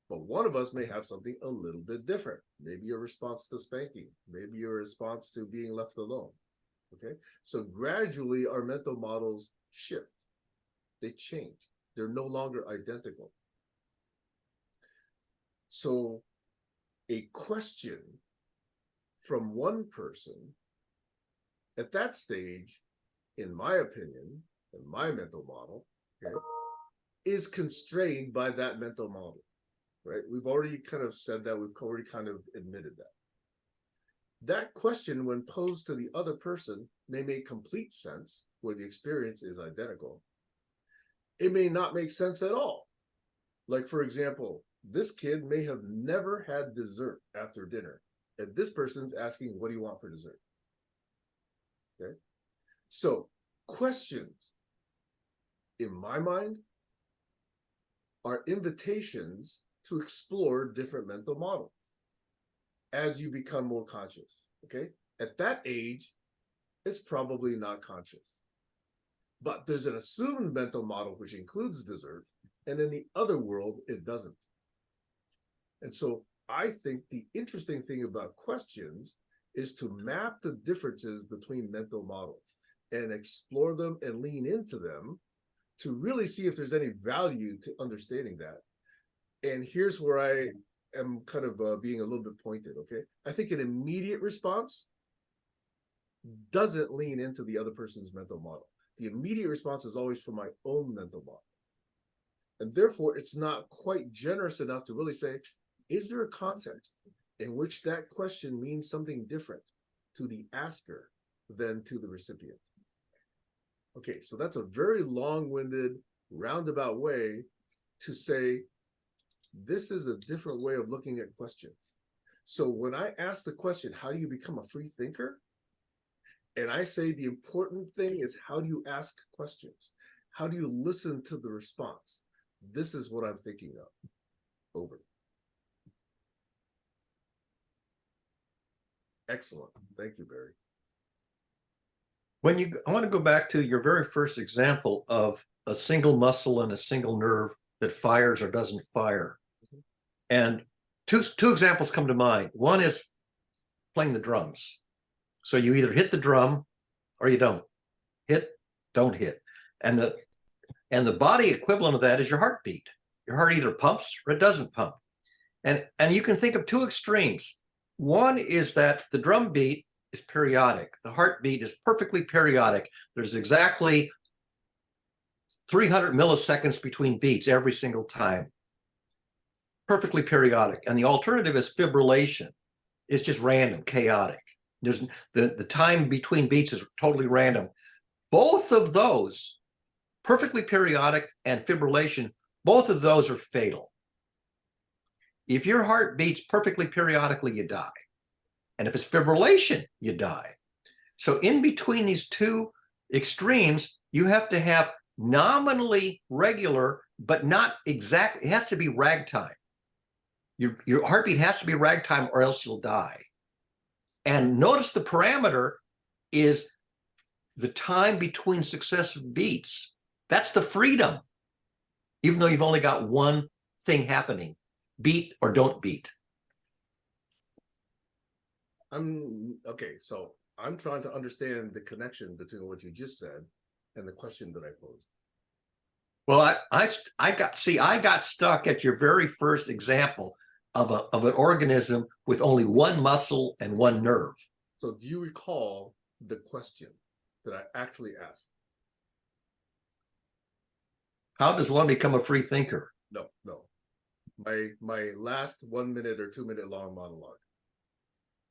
But one of us may have something a little bit different. Maybe a response to spanking, maybe a response to being left alone, okay? So gradually our mental models shift, they change. They're no longer identical. So a question from one person at that stage, in my opinion, in my mental model, okay, is constrained by that mental model, right? We've already kind of said that, we've already kind of admitted that. That question, when posed to the other person, may make complete sense where the experience is identical. It may not make sense at all. Like, for example, this kid may have never had dessert after dinner, and this person's asking, what do you want for dessert? Okay, so questions, in my mind, are invitations to explore different mental models as you become more conscious. Okay, at that age, it's probably not conscious, but there's an assumed mental model which includes dessert, and in the other world it doesn't. And so I think the interesting thing about questions is to map the differences between mental models and explore them and lean into them to really see if there's any value to understanding that. And here's where I am kind of being a little bit pointed, okay? I think an immediate response doesn't lean into the other person's mental model. The immediate response is always from my own mental model. And therefore, it's not quite generous enough to really say, is there a context in which that question means something different to the asker than to the recipient? Okay, so that's a very long-winded, roundabout way to say, this is a different way of looking at questions. So when I ask the question, how do you become a free thinker? And I say the important thing is, how do you ask questions? How do you listen to the response? This is what I'm thinking of. Over. Excellent. Thank you, Barry. I want to go back to your very first example of a single muscle and a single nerve that fires or doesn't fire. And two examples come to mind. One is playing the drums. So you either hit the drum or you don't. Hit, don't hit. And the body equivalent of that is your heartbeat. Your heart either pumps or it doesn't pump. And you can think of two extremes. One is that the drum beat is periodic. The heartbeat is perfectly periodic. There's exactly 300 milliseconds between beats every single time. Perfectly periodic. And the alternative is fibrillation. It's just random, chaotic. There's the time between beats is totally random. Both of those, perfectly periodic and fibrillation, both of those are fatal. If your heart beats perfectly periodically, you die. And if it's fibrillation, you die. So in between these two extremes, you have to have nominally regular, but not exact. It has to be ragtime. Your heartbeat has to be ragtime or else you'll die. And notice the parameter is the time between successive beats. That's the freedom, even though you've only got one thing happening, beat or don't beat. Okay, so I'm trying to understand the connection between what you just said and the question that I posed. Well, I got stuck at your very first example of an organism with only one muscle and one nerve. So do you recall the question that I actually asked? How does one become a free thinker? No. My last 1 minute or 2 minute long monologue.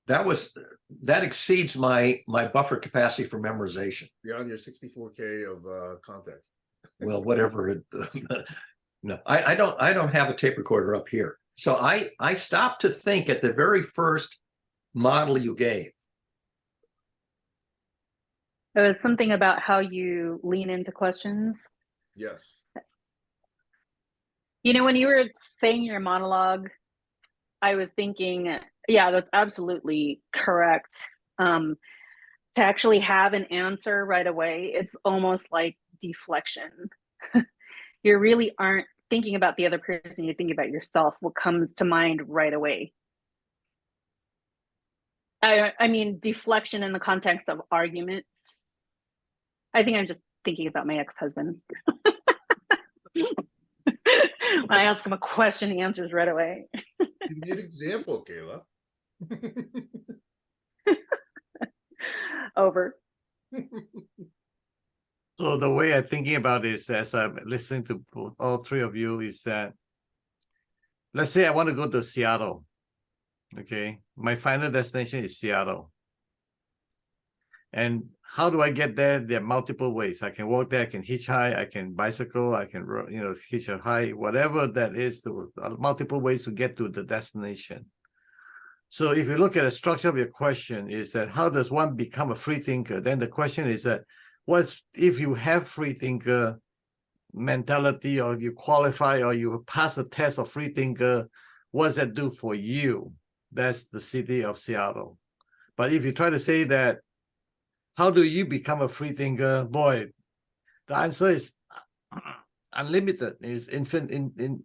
That exceeds my buffer capacity for memorization. Beyond your 64K of context. Well, whatever. No, I don't have a tape recorder up here. So I stopped to think at the very first model you gave. There was something about how you lean into questions. Yes. You know, when you were saying your monologue, I was thinking, yeah, that's absolutely correct. To actually have an answer right away, it's almost like deflection. You really aren't thinking about the other person, you think about yourself, what comes to mind right away. I mean, deflection in the context of arguments. I think I'm just thinking about my ex-husband. When I ask him a question, he answers right away. Give me an example, Kayla. Over. So the way I'm thinking about this, as I'm listening to all three of you, is that, let's say I want to go to Seattle. Okay, my final destination is Seattle. And how do I get there? There are multiple ways. I can walk there, I can hitchhike, I can bicycle, I can, hitch a hike, whatever that is, multiple ways to get to the destination. So if you look at the structure of your question, is that how does one become a free thinker? Then the question is that, what's if you have free thinker mentality, or you qualify, or you pass a test of free thinker, what does that do for you? That's the city of Seattle. But if you try to say that, how do you become a free thinker? Boy, the answer is unlimited, is infinite,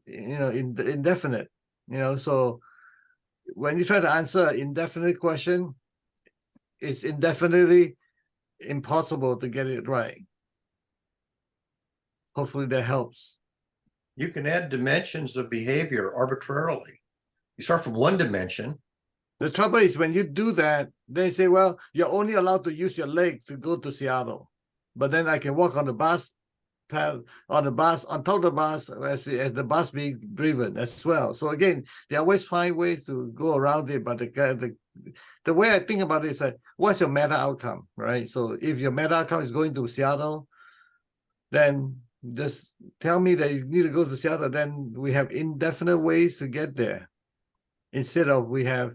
indefinite. So when you try to answer an indefinite question, it's indefinitely impossible to get it right. Hopefully that helps. You can add dimensions of behavior arbitrarily. You start from one dimension. The trouble is when you do that, they say, well, you're only allowed to use your leg to go to Seattle. But then I can walk on the bus, on top of the bus, as the bus being driven as well. So again, they always find ways to go around it. But the way I think about it is that, what's your meta outcome, right? So if your meta outcome is going to Seattle, then just tell me that you need to go to Seattle. Then we have indefinite ways to get there. Instead of we have,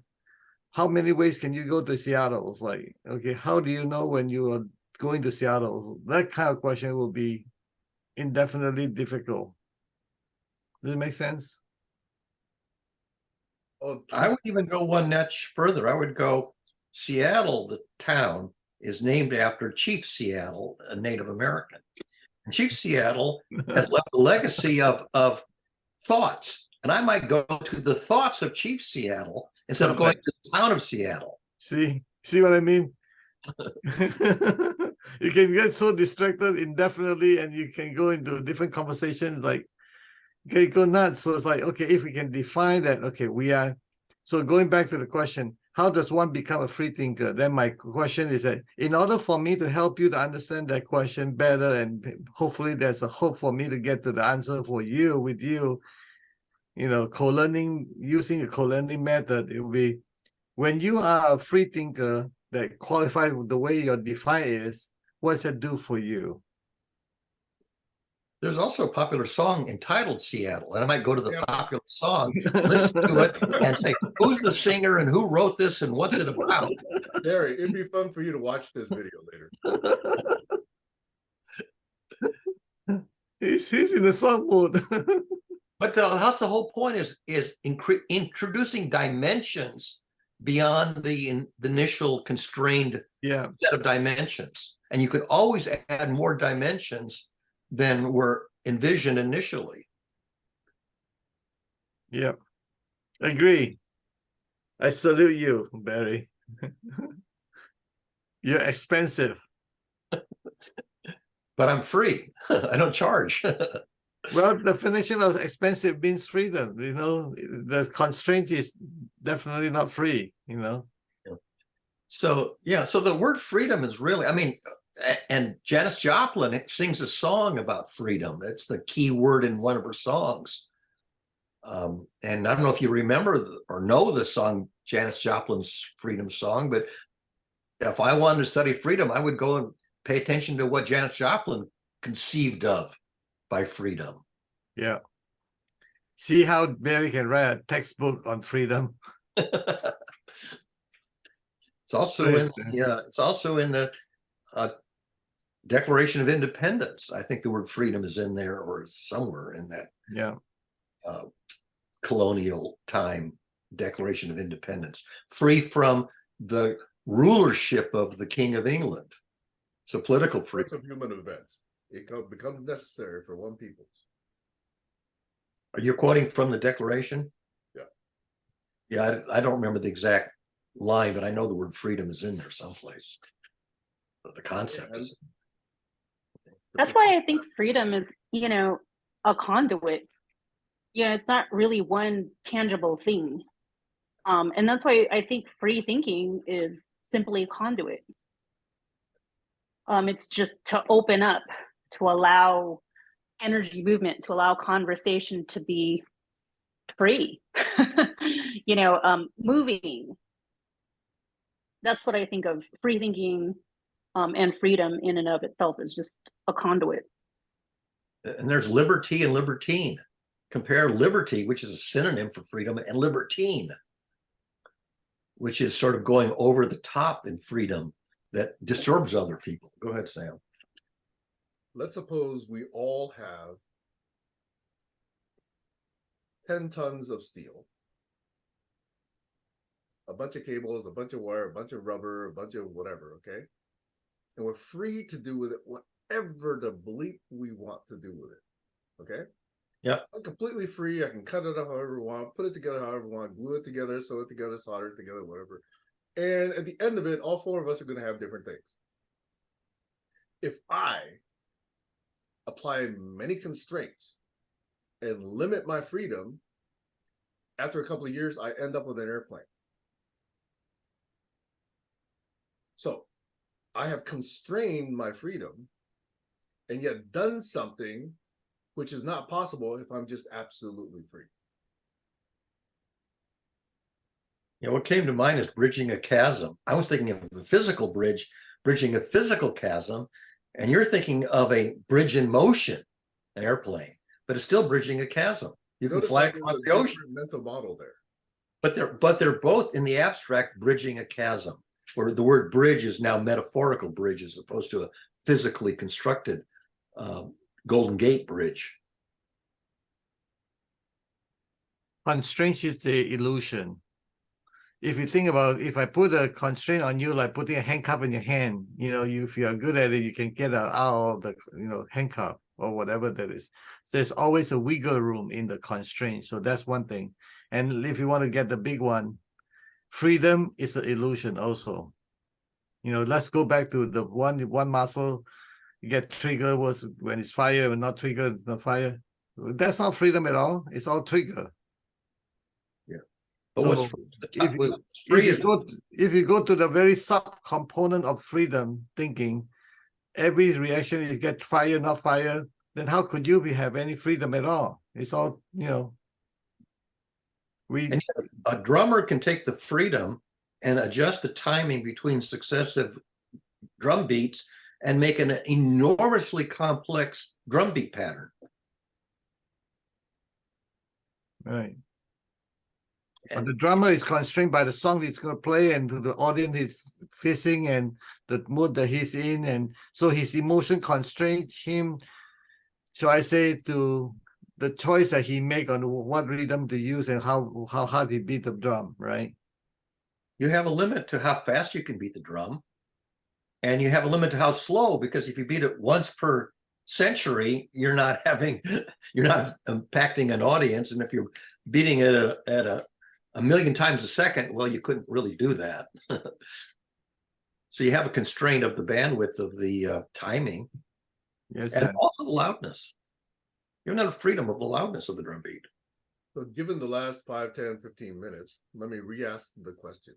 how many ways can you go to Seattle? It's like, okay, how do you know when you are going to Seattle? That kind of question will be indefinitely difficult. Does it make sense? Oh, I would even go one notch further. I would go, Seattle, the town, is named after Chief Seattle, a Native American. And Chief Seattle has left a legacy of thoughts. And I might go to the thoughts of Chief Seattle instead of going to the town of Seattle. See what I mean? you can get so distracted indefinitely, and you can go into different conversations, like okay, go nuts. So it's like, okay, if we can define that, okay, we are. So going back to the question, how does one become a free thinker? Then my question is that in order for me to help you to understand that question better, and hopefully there's a hope for me to get to the answer for you with you, co-learning, using a co-learning method, it will be when you are a free thinker that qualifies with the way your define is, what's that do for you? There's also a popular song entitled Seattle, and I might go to the Yeah. popular song, listen to it, and say, who's the singer and who wrote this and what's it about? Gary, it'd be fun for you to watch this video later. He's in the song mode. But that's the whole point is introducing dimensions beyond the initial constrained set of dimensions. And you could always add more dimensions than were envisioned initially. Yeah, agree. I salute you, Barry. You're expensive. But I'm free. I don't charge. Well, the definition of expensive means freedom. The constraint is definitely not free. So yeah, so the word freedom is really, I mean, and Janis Joplin sings a song about freedom. It's the key word in one of her songs. And I don't know if you remember or know the song, Janis Joplin's freedom song, but if I wanted to study freedom, I would go and pay attention to what Janis Joplin conceived of by freedom. Yeah. See how Barry can write a textbook on freedom. It's also in the Declaration of Independence. I think the word freedom is in there or somewhere in that colonial time Declaration of Independence. Free from the rulership of the King of England. So political freedom. Of human events. It becomes necessary for one people. Are you quoting from the Declaration? Yeah. Yeah, I don't remember the exact line, but I know the word freedom is in there someplace. But the concept is. That's why I think freedom is, a conduit. It's not really one tangible thing. And that's why I think free thinking is simply a conduit. It's just to open up, to allow energy movement, to allow conversation to be free, moving. That's what I think of free thinking and freedom in and of itself is just a conduit. And there's liberty and libertine. Compare liberty, which is a synonym for freedom, and libertine, which is sort of going over the top in freedom that disturbs other people. Go ahead, Sam. Let's suppose we all have 10 tons of steel, a bunch of cables, a bunch of wire, a bunch of rubber, a bunch of whatever, okay? And we're free to do with it whatever the bleep we want to do with it, okay? Yeah. I'm completely free. I can cut it up however I want, put it together however I want, glue it together, sew it together, solder it together, whatever. And at the end of it, all four of us are going to have different things. If I apply many constraints and limit my freedom, after a couple of years, I end up with an airplane. So I have constrained my freedom and yet done something which is not possible if I'm just absolutely free. What came to mind is bridging a chasm. I was thinking of a physical bridge, bridging a physical chasm, and you're thinking of a bridge in motion, an airplane, but it's still bridging a chasm. You can fly across the ocean. Mental model there. But they're both in the abstract bridging a chasm, where the word bridge is now metaphorical bridge as opposed to a physically constructed Golden Gate Bridge. Constraint is the illusion. If you think about, if I put a constraint on you, like putting a handcuff in your hand, if you are good at it, you can get out of the, handcuff or whatever that is. So there's always a wiggle room in the constraint. So that's one thing. And if you want to get the big one, freedom is an illusion also. let's go back to the one muscle you get trigger was when it's fire, and not trigger, it's not fire. That's not freedom at all. It's all trigger. Yeah. But So what's if, free if you go to the very sub-component of freedom thinking, every reaction is get fire, not fire, then how could you have any freedom at all? It's all, and a drummer can take the freedom and adjust the timing between successive drum beats and make an enormously complex drum beat pattern. Right. But the drummer is constrained by the song he's going to play and the audience is facing and the mood that he's in. And so his emotion constrains him, so I say, to the choice that he make on what rhythm to use and how hard he beat the drum, right? You have a limit to how fast you can beat the drum. And you have a limit to how slow, because if you beat it once per century, you're not impacting an audience. And if you're beating it at a million times a second, well, you couldn't really do that. So you have a constraint of the bandwidth of the timing. Yes, and sir. also the loudness. You don't have freedom of the loudness of the drum beat. So given the last 5, 10, 15 minutes, let me re-ask the question.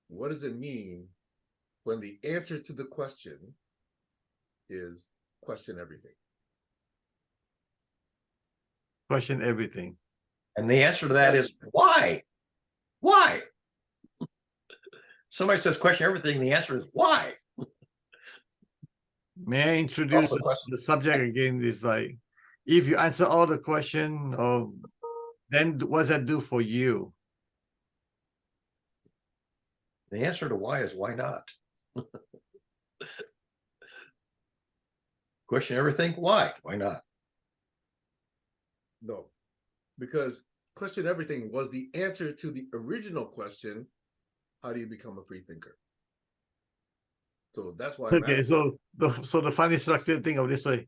What does it mean when the answer to the question is question everything? Question everything. And the answer to that is why? Why? Somebody says question everything, the answer is why? May I introduce the subject again? Is like, if you answer all the question, then what does that do for you? The answer to why is why not? Question everything, why? Why not? No, because question everything was the answer to the original question, how do you become a free thinker? So that's why. Okay, so the funny structure thing of this way.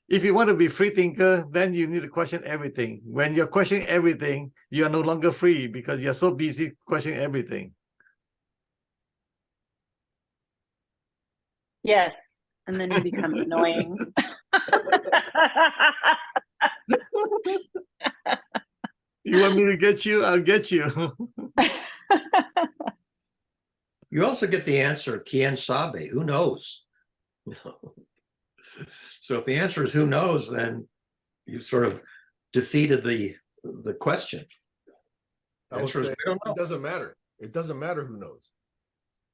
If you want to be free thinker, then you need to question everything. When you're questioning everything, you are no longer free because you're so busy questioning everything. Yes. And then you become annoying. You want me to get you? I'll get you. You also get the answer, quien sabe, who knows? So if the answer is who knows, then you sort of defeated the question. I would say it doesn't matter. It doesn't matter who knows.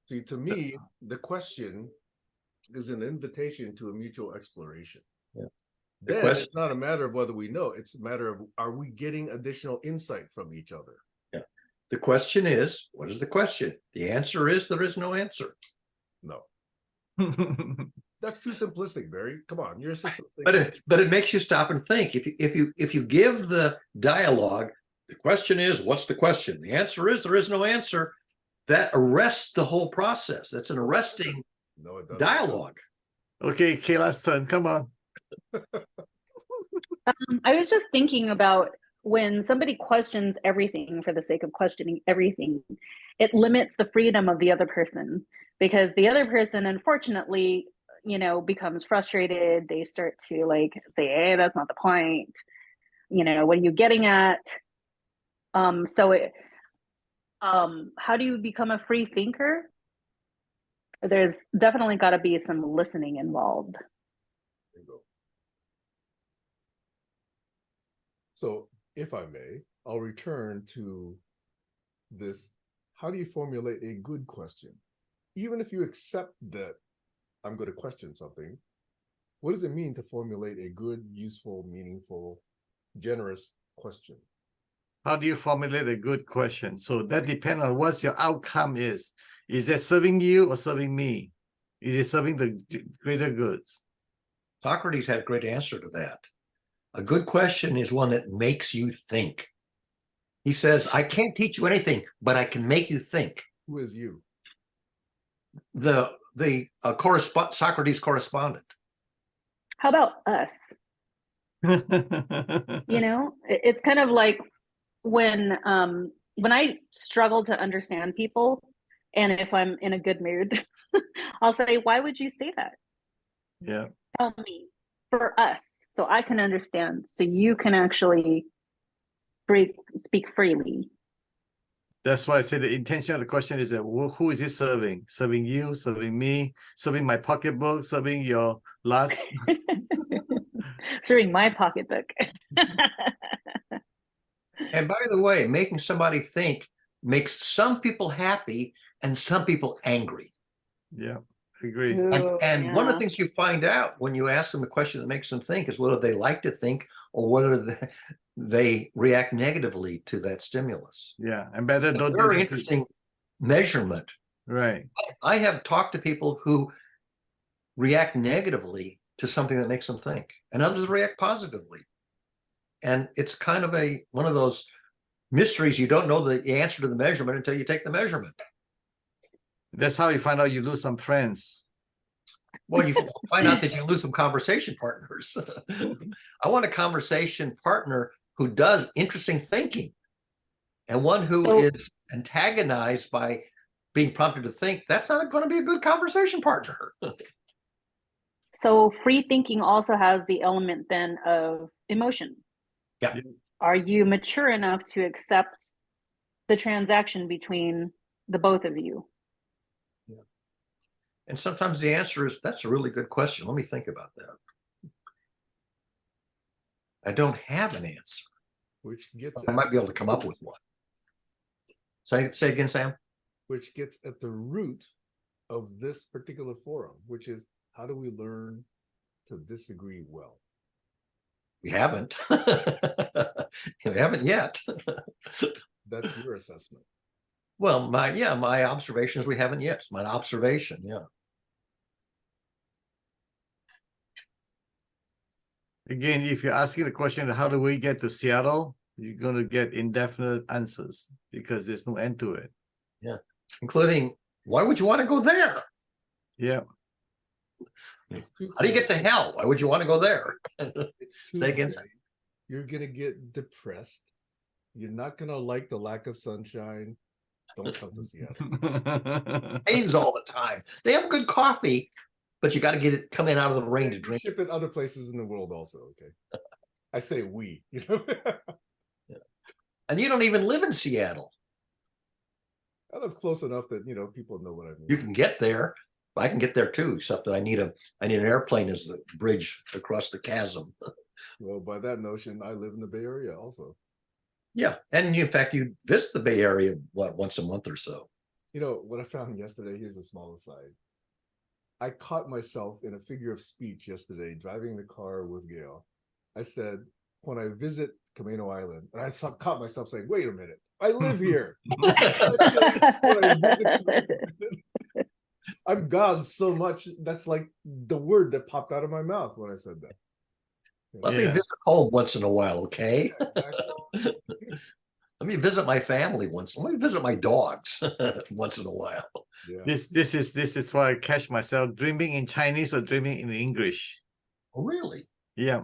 See, to me, the question is an invitation to a mutual exploration. Yeah. Then it's not a matter of whether we know, it's a matter of, are we getting additional insight from each other? Yeah. The question is, what is the question? The answer is there is no answer. No. That's too simplistic, Barry. Come on, you're a system. But it makes you stop and think. If you give the dialogue, the question is, what's the question? The answer is there is no answer. That arrests the whole process. That's an arresting dialogue. Okay, Kayla's turn. Come on. I was just thinking about when somebody questions everything for the sake of questioning everything, it limits the freedom of the other person, because the other person, unfortunately, becomes frustrated. They start to say, hey, that's not the point. What are you getting at? How do you become a free thinker? There's definitely got to be some listening involved. There you go. So if I may, I'll return to this. How do you formulate a good question? Even if you accept that I'm going to question something, what does it mean to formulate a good, useful, meaningful, generous question? How do you formulate a good question? So that depends on what your outcome is. Is it serving you or serving me? Is it serving the greater goods? Socrates had a great answer to that. A good question is one that makes you think. He says, I can't teach you anything, but I can make you think. Who is you? The Socrates correspondent. How about us? It's kind of like when I struggle to understand people, and if I'm in a good mood, I'll say, why would you say that? Yeah. Tell me, for us, so I can understand, so you can actually speak freely. That's why I say the intention of the question is that who is it serving? Serving you, serving me, serving my pocketbook, serving your last. Serving my pocketbook. And by the way, making somebody think makes some people happy and some people angry. Yeah, agree. Ooh, And one of the yeah. things you find out when you ask them a question that makes them think is whether they like to think or whether they react negatively to that stimulus. Yeah, and better It's a don't do very that. interesting measurement. Right. I have talked to people who react negatively to something that makes them think, and others react positively. And it's kind of one of those mysteries. You don't know the answer to the measurement until you take the measurement. That's how you find out you lose some friends. Well, you find out that you lose some conversation partners. I want a conversation partner who does interesting thinking, and one who is antagonized by being prompted to think. That's not going to be a good conversation partner. So free thinking also has the element then of emotion. Yeah. Are you mature enough to accept the transaction between the both of you? Yeah. And sometimes the answer is, that's a really good question. Let me think about that. I don't have an answer. Which gets I might be able to come up with one. Say again, Sam. Which gets at the root of this particular forum, which is, how do we learn to disagree well? We haven't. We haven't yet. That's your assessment. Well, my observation is we haven't yet. It's my observation, yeah. Again, if you're asking the question, how do we get to Seattle? You're going to get indefinite answers because there's no end to it. Yeah, including, why would you want to go there? Yeah. How do you get to hell? Why would you want to go there? It's Say again. You're gonna get depressed. You're not gonna like the lack of sunshine. Don't come to Seattle. Rains all the time. They have good coffee, but you got to get it coming out of the rain to drink. Ship it other places in the world also. Okay, I say we. You know, Yeah. And you don't even live in Seattle. I live close enough that people know what I mean. You can get there. I can get there too, except that I need an airplane as the bridge across the chasm. Well, by that notion, I live in the Bay Area also. Yeah, and in fact, you visit the Bay Area once a month or so. You know what I found yesterday? Here's a small aside. I caught myself in a figure of speech yesterday driving the car with Gail. I said, when I visit Camino Island, and I caught myself saying, wait a minute, I live here. I'm gone so much. That's like the word that popped out of my mouth when I said that. Let me visit home once in a while, okay? Yeah, exactly. Let me visit my family once. Let me visit my dogs once in a while. Yeah. This is why I catch myself dreaming in Chinese or dreaming in English. Oh, really? Yeah.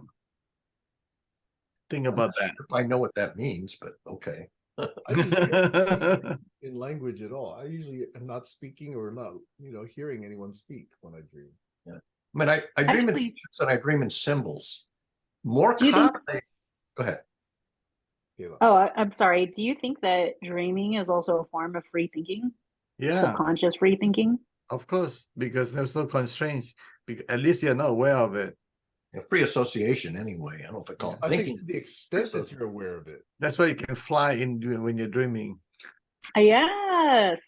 Think about that. If I know what that means, but okay. I usually in language at all. I usually am not speaking or not, hearing anyone speak when I dream. Yeah. I mean, I dream in Actually- pictures and I dream in symbols. More Do you think- commonly, go ahead. Oh, I'm sorry. Do you think that dreaming is also a form of free thinking? Yeah, Subconscious free thinking? of course, because there's no constraints. At least you're not aware of it. Yeah, free association, anyway. I don't know if I call it I thinking. think to the extent that you're aware of it. That's why you can fly in when you're dreaming. Yes.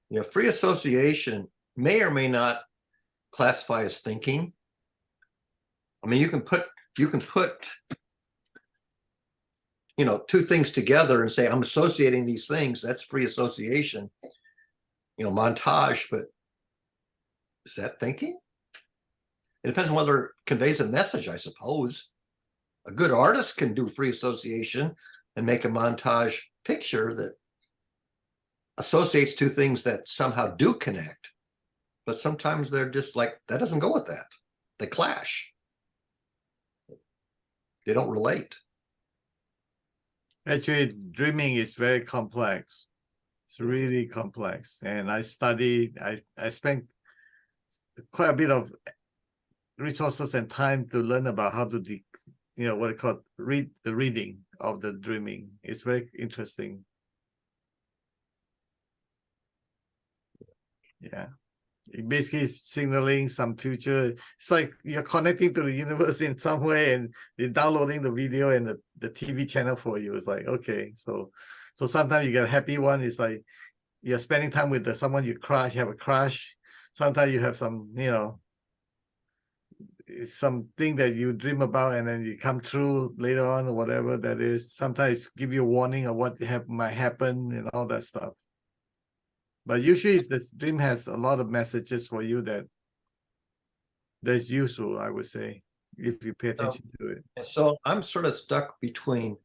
Yeah, free association may or may not classify as thinking. I mean, you can put two things together and say, I'm associating these things. That's free association. Montage, but is that thinking? It depends on whether it conveys a message, I suppose. A good artist can do free association and make a montage picture that associates two things that somehow do connect. But sometimes they're just like, that doesn't go with that. They clash. They don't relate. Actually, dreaming is very complex. It's really complex. And I spent quite a bit of resources and time to learn about how to, what they call reading of the dreaming. It's very interesting. Yeah. It basically is signaling some future. It's like you're connecting to the universe in some way, and they're downloading the video and the TV channel for you. It's like, okay, so sometimes you get a happy one. It's like you're spending time with someone you have a crush. Sometimes you have some, something that you dream about and then you come true later on or whatever that is. Sometimes give you a warning of what might happen and all that stuff. But usually this dream has a lot of messages for you that's useful, I would say, if you pay attention to it. So I'm sort of stuck between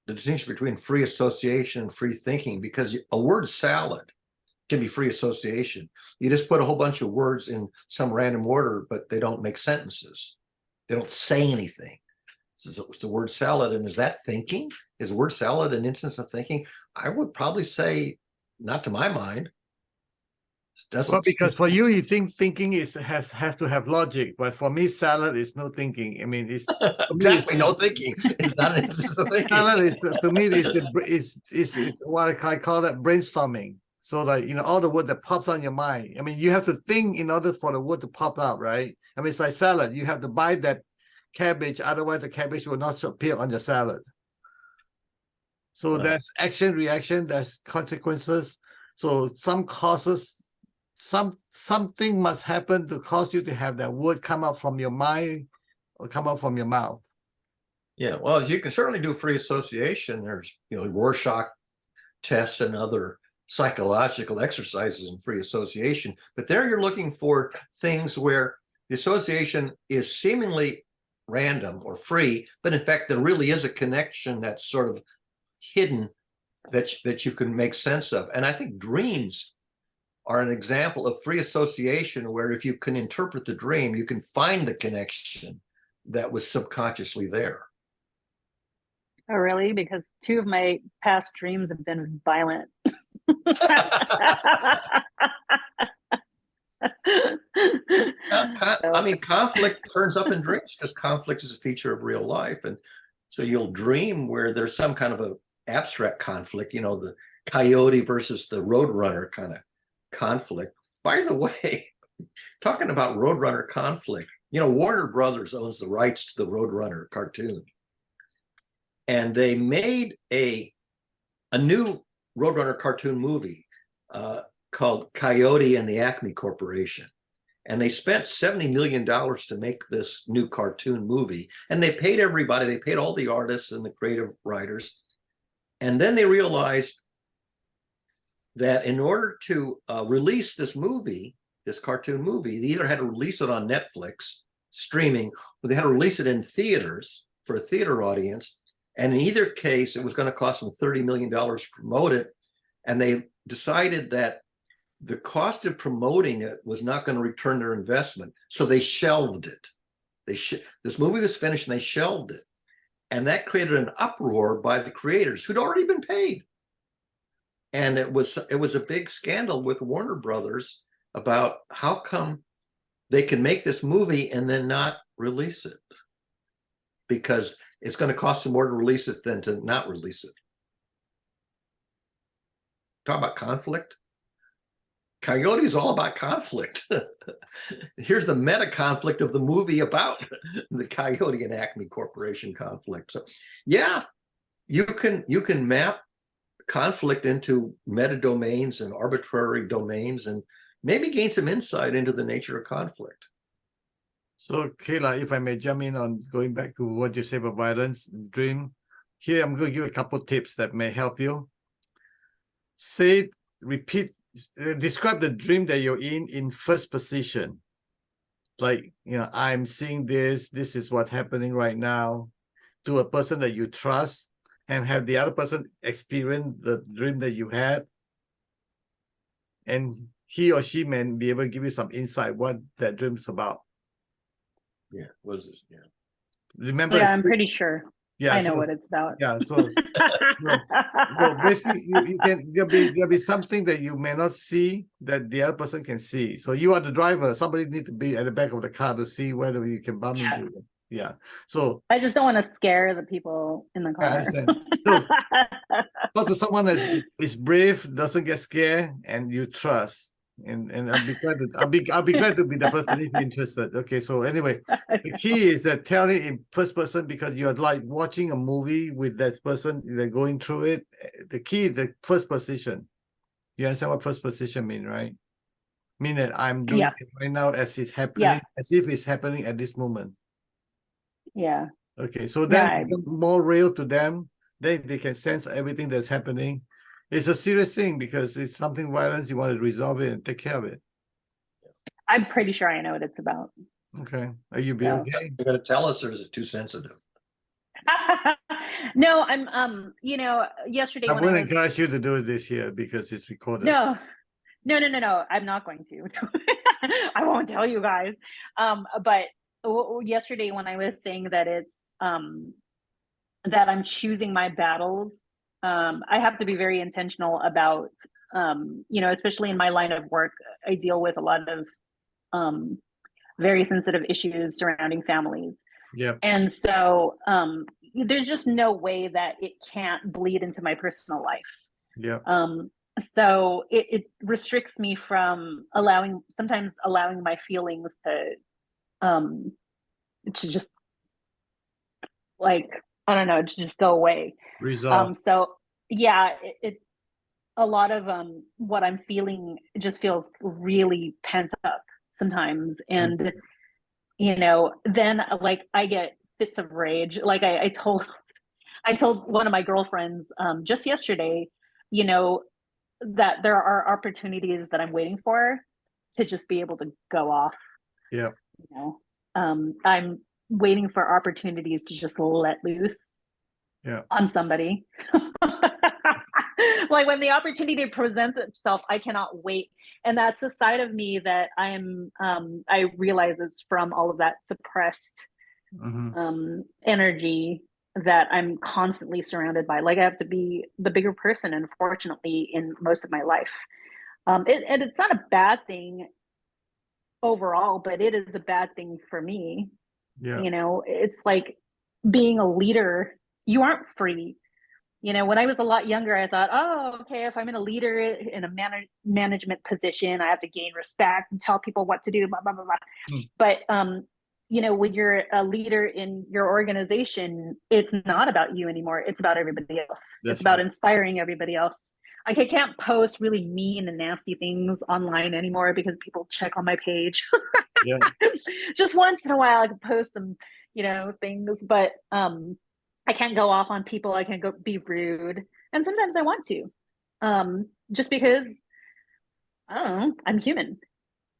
the distinction between free association and free thinking, because a word salad can be free association. You just put a whole bunch of words in some random order, but they don't make sentences. They don't say anything. It's the word salad. And is that thinking? Is word salad an instance of thinking? I would probably say, not to my mind. Well, because for you think thinking has to have logic, but for me, salad is no thinking. I mean, it's exactly no thinking. It's not an instance of thinking. Salad is to me is what I call that brainstorming. So like all the word that pops on your mind. I mean, you have to think in order for the word to pop out, right? I mean, it's like salad. You have to buy that cabbage, otherwise the cabbage will not appear on your salad. So that's action, reaction, there's consequences. So something must happen to cause you to have that word come out from your mind or come out from your mouth. Yeah, well, you can certainly do free association. There's Rorschach tests and other psychological exercises in free association, but there you're looking for things where the association is seemingly random or free, but in fact there really is a connection that's sort of hidden that you can make sense of. And I think dreams are an example of free association, where if you can interpret the dream, you can find the connection that was subconsciously there. Oh, really? Because 2 of my past dreams have been violent. I mean, conflict turns up in dreams because conflict is a feature of real life. And so you'll dream where there's some kind of a abstract conflict, the coyote versus the roadrunner kind of conflict. By the way, talking about roadrunner conflict, Warner Brothers owns the rights to the Roadrunner cartoon. And they made a new Roadrunner cartoon movie called Coyote and the Acme Corporation. And they spent $70 million to make this new cartoon movie. And they paid everybody. They paid all the artists and the creative writers. And then they realized that in order to release this movie, this cartoon movie, they either had to release it on Netflix, streaming, or they had to release it in theaters for a theater audience. And in either case, it was going to cost them $30 million to promote it. And they decided that the cost of promoting it was not going to return their investment. So they shelved it. This movie was finished and they shelved it. And that created an uproar by the creators who'd already been paid. And it was a big scandal with Warner Brothers about how come they can make this movie and then not release it, because it's going to cost them more to release it than to not release it. Talk about conflict. Coyote is all about conflict. Here's the meta conflict of the movie about the Coyote and Acme Corporation conflict. So yeah, you can map conflict into meta domains and arbitrary domains and maybe gain some insight into the nature of conflict. So Kayla, if I may jump in on going back to what you say about violence, dream, here I'm going to give you a couple of tips that may help you. Describe the dream that you're in first position. Like, I'm seeing this is what's happening right now, to a person that you trust, and have the other person experience the dream that you had. And he or she may be able to give you some insight what that dream's about. Yeah, what is this? Yeah. Remember, Yeah, I'm pretty sure. Yeah, I know so what it's about. yeah, so basically there'll be something that you may not see that the other person can see. So you are the driver. Somebody need to be at the back of the car to see whether you can bump into them. Yeah. So I just don't want to scare the people in the I car. understand. So, but to someone that is brave, doesn't get scared, and you trust, and I'll be glad to I'll be glad to be the person if you're interested. Okay, so anyway, the key is that telling in first person because you're like watching a movie with that person, they're going through it. The key is the first position. You understand what first position mean, right? Mean that I'm doing Yes. it right now as it's happening, Yeah. as if it's happening at this moment. Yeah. Okay, so Yeah, then I- become more real to them. They can sense everything that's happening. It's a serious thing because it's something violence. You want to resolve it and take care of it. I'm pretty sure I know what it's about. Okay, are you be Yeah. okay? You're going to tell us, or is it too sensitive? No, I'm you know, yesterday I when wouldn't I was encourage you to do it this year because it's recorded. no, I'm not going to. I won't tell you guys. But yesterday when I was saying that it's that I'm choosing my battles, I have to be very intentional about you know, especially in my line of work, I deal with a lot of very sensitive issues surrounding families. Yep. And so there's just no way that it can't bleed into my personal life. Yep. So it restricts me from sometimes allowing my feelings to just like, I don't know, to just go away. Resolve. So yeah, it a lot of what I'm feeling just feels really pent up sometimes. And you know, then like I get fits of rage. Like I told one of my girlfriends just yesterday, you know, that there are opportunities that I'm waiting for to just be able to go off. Yeah. You know, I'm waiting for opportunities to just let loose. Yeah. On somebody. Like when the opportunity presents itself, I cannot wait. And that's a side of me that I realize is from all of that suppressed energy that I'm constantly surrounded by. Like I have to be the bigger person, unfortunately, in most of my life. And it's not a bad thing overall, but it is a bad thing for me. Yeah. You know, it's like being a leader, you aren't free. You know, when I was a lot younger, I thought, oh, okay, if I'm in a leader in a management position, I have to gain respect and tell people what to do, blah, blah, blah, blah. But, you know, when you're a leader in your organization, it's not about you anymore. It's about everybody else. It's about inspiring everybody else. Like I can't post really mean and nasty things online anymore because people check on my page. Yeah. Just once in a while, I can post some, you know, things, but I can't go off on people. I can't go be rude, and sometimes I want to, just because I don't know. I'm human,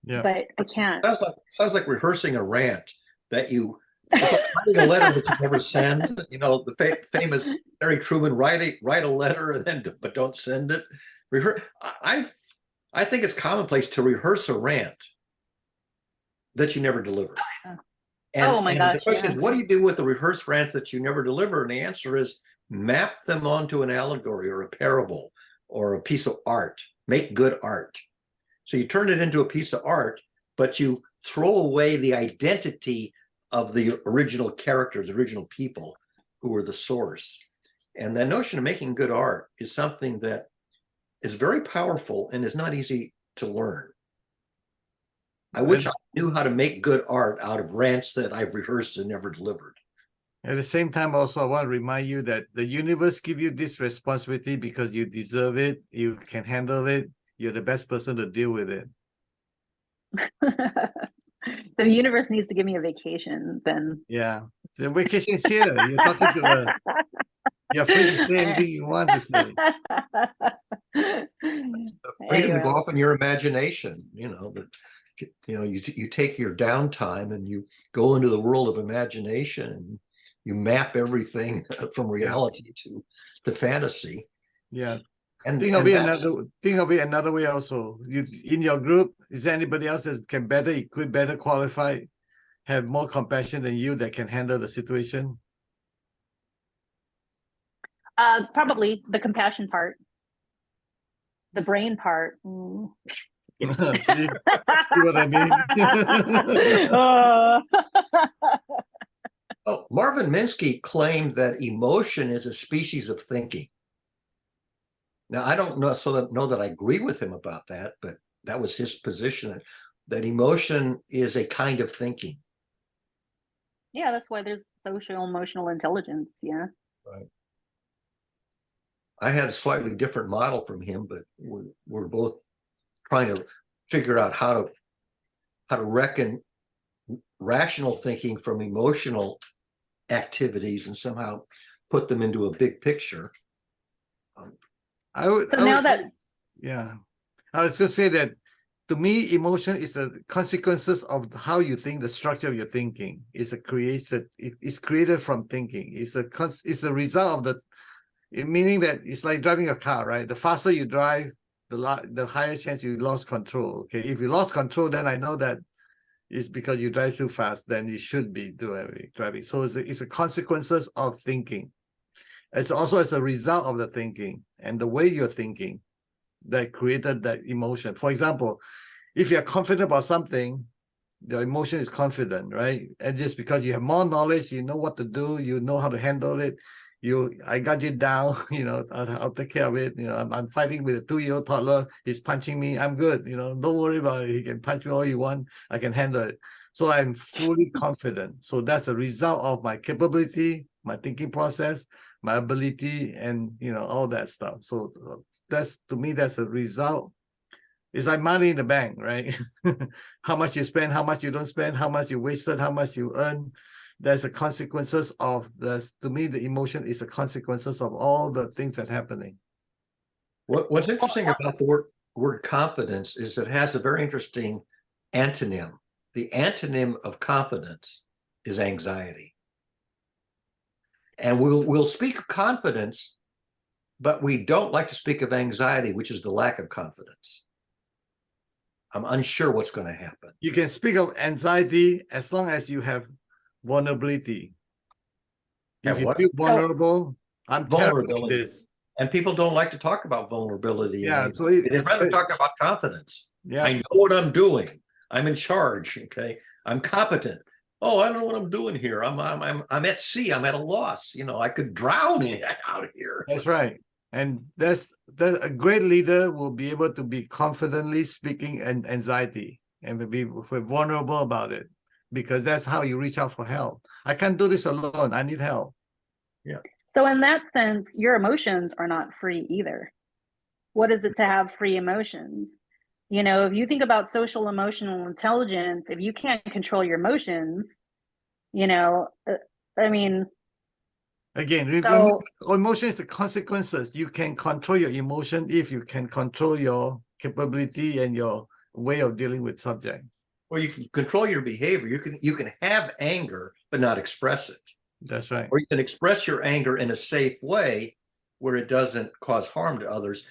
but I can't. Sounds like rehearsing a rant that you. It's like writing a letter that you never send. You know, the famous Harry Truman: write a letter and then but don't send it. I think it's commonplace to rehearse a rant that you never deliver. Oh my gosh! The question is, what do you do with the rehearsed rants that you never deliver? And the answer is map them onto an allegory or a parable or a piece of art. Make good art. So you turn it into a piece of art, but you throw away the identity of the original characters, original people who were the source. And that notion of making good art is something that is very powerful and is not easy to learn. I wish I knew how to make good art out of rants that I've rehearsed and never delivered. At the same time, also, I want to remind you that the universe give you this responsibility because you deserve it. You can handle it. You're the best person to deal with it. The universe needs to give me a vacation then. Yeah. The vacation is here. You're talking to her. You're free to say anything you want to say. It's the freedom to go off in your imagination, you know, but you know, you take your downtime and you go into the world of imagination and you map everything from reality to fantasy. Yeah. And think of it another way also. You in your group, is there anybody else that can better equip, better qualify, have more compassion than you that can handle the situation? Probably the compassion part, the brain part. See what I mean? Oh, Marvin Minsky claimed that emotion is a species of thinking. Now, I don't know that I agree with him about that, but that was his position, that emotion is a kind of thinking. Yeah, that's why there's social emotional intelligence. Yeah. Right. I had a slightly different model from him, but we're both trying to figure out how to reckon rational thinking from emotional activities and somehow put them into a big picture. I would, So I now would- that yeah, I was just say that to me, emotion is a consequences of how you think, the structure of your thinking. It's created from thinking. It's a result of meaning that it's like driving a car, right? The faster you drive, the higher chance you lost control. Okay, if you lost control, then I know that it's because you drive too fast. Then you should be driving. So it's a consequences of thinking. It's also as a result of the thinking and the way you're thinking that created that emotion. For example, if you're confident about something, the emotion is confident, right? And just because you have more knowledge, you know what to do, you know how to handle it. I got you down, I'll take care of it. I'm fighting with a 2-year-old toddler. He's punching me. I'm good. Don't worry about it. He can punch me all you want. I can handle it. So I'm fully confident. So that's a result of my capability, my thinking process, my ability, and all that stuff. So to me, that's a result. It's like money in the bank, right? How much you spend, how much you don't spend, how much you wasted, how much you earn. There's the consequences of this. To me, the emotion is the consequences of all the things that are happening. What's interesting about the word confidence is it has a very interesting antonym. The antonym of confidence is anxiety. And we'll speak of confidence, but we don't like to speak of anxiety, which is the lack of confidence. I'm unsure what's going to happen. You can speak of anxiety as long as you have vulnerability. If you feel vulnerable, I'm terrible at this. And people don't like to talk about vulnerability. Yeah, so they'd rather talk about confidence. Yeah. I know what I'm doing. I'm in charge. Okay, I'm competent. Oh, I don't know what I'm doing here. I'm at sea. I'm at a loss. I could drown out here. That's right. And that's a great leader will be able to be confidently speaking and anxiety and be vulnerable about it, because that's how you reach out for help. I can't do this alone. I need help. Yeah. So in that sense, your emotions are not free either. What is it to have free emotions? If you think about social emotional intelligence, if you can't control your emotions, I mean, again, emotion is the consequences. You can control your emotion if you can control your capability and your way of dealing with subject. Well, you can control your behavior. You can have anger but not express it. That's right. Or you can express your anger in a safe way where it doesn't cause harm to others.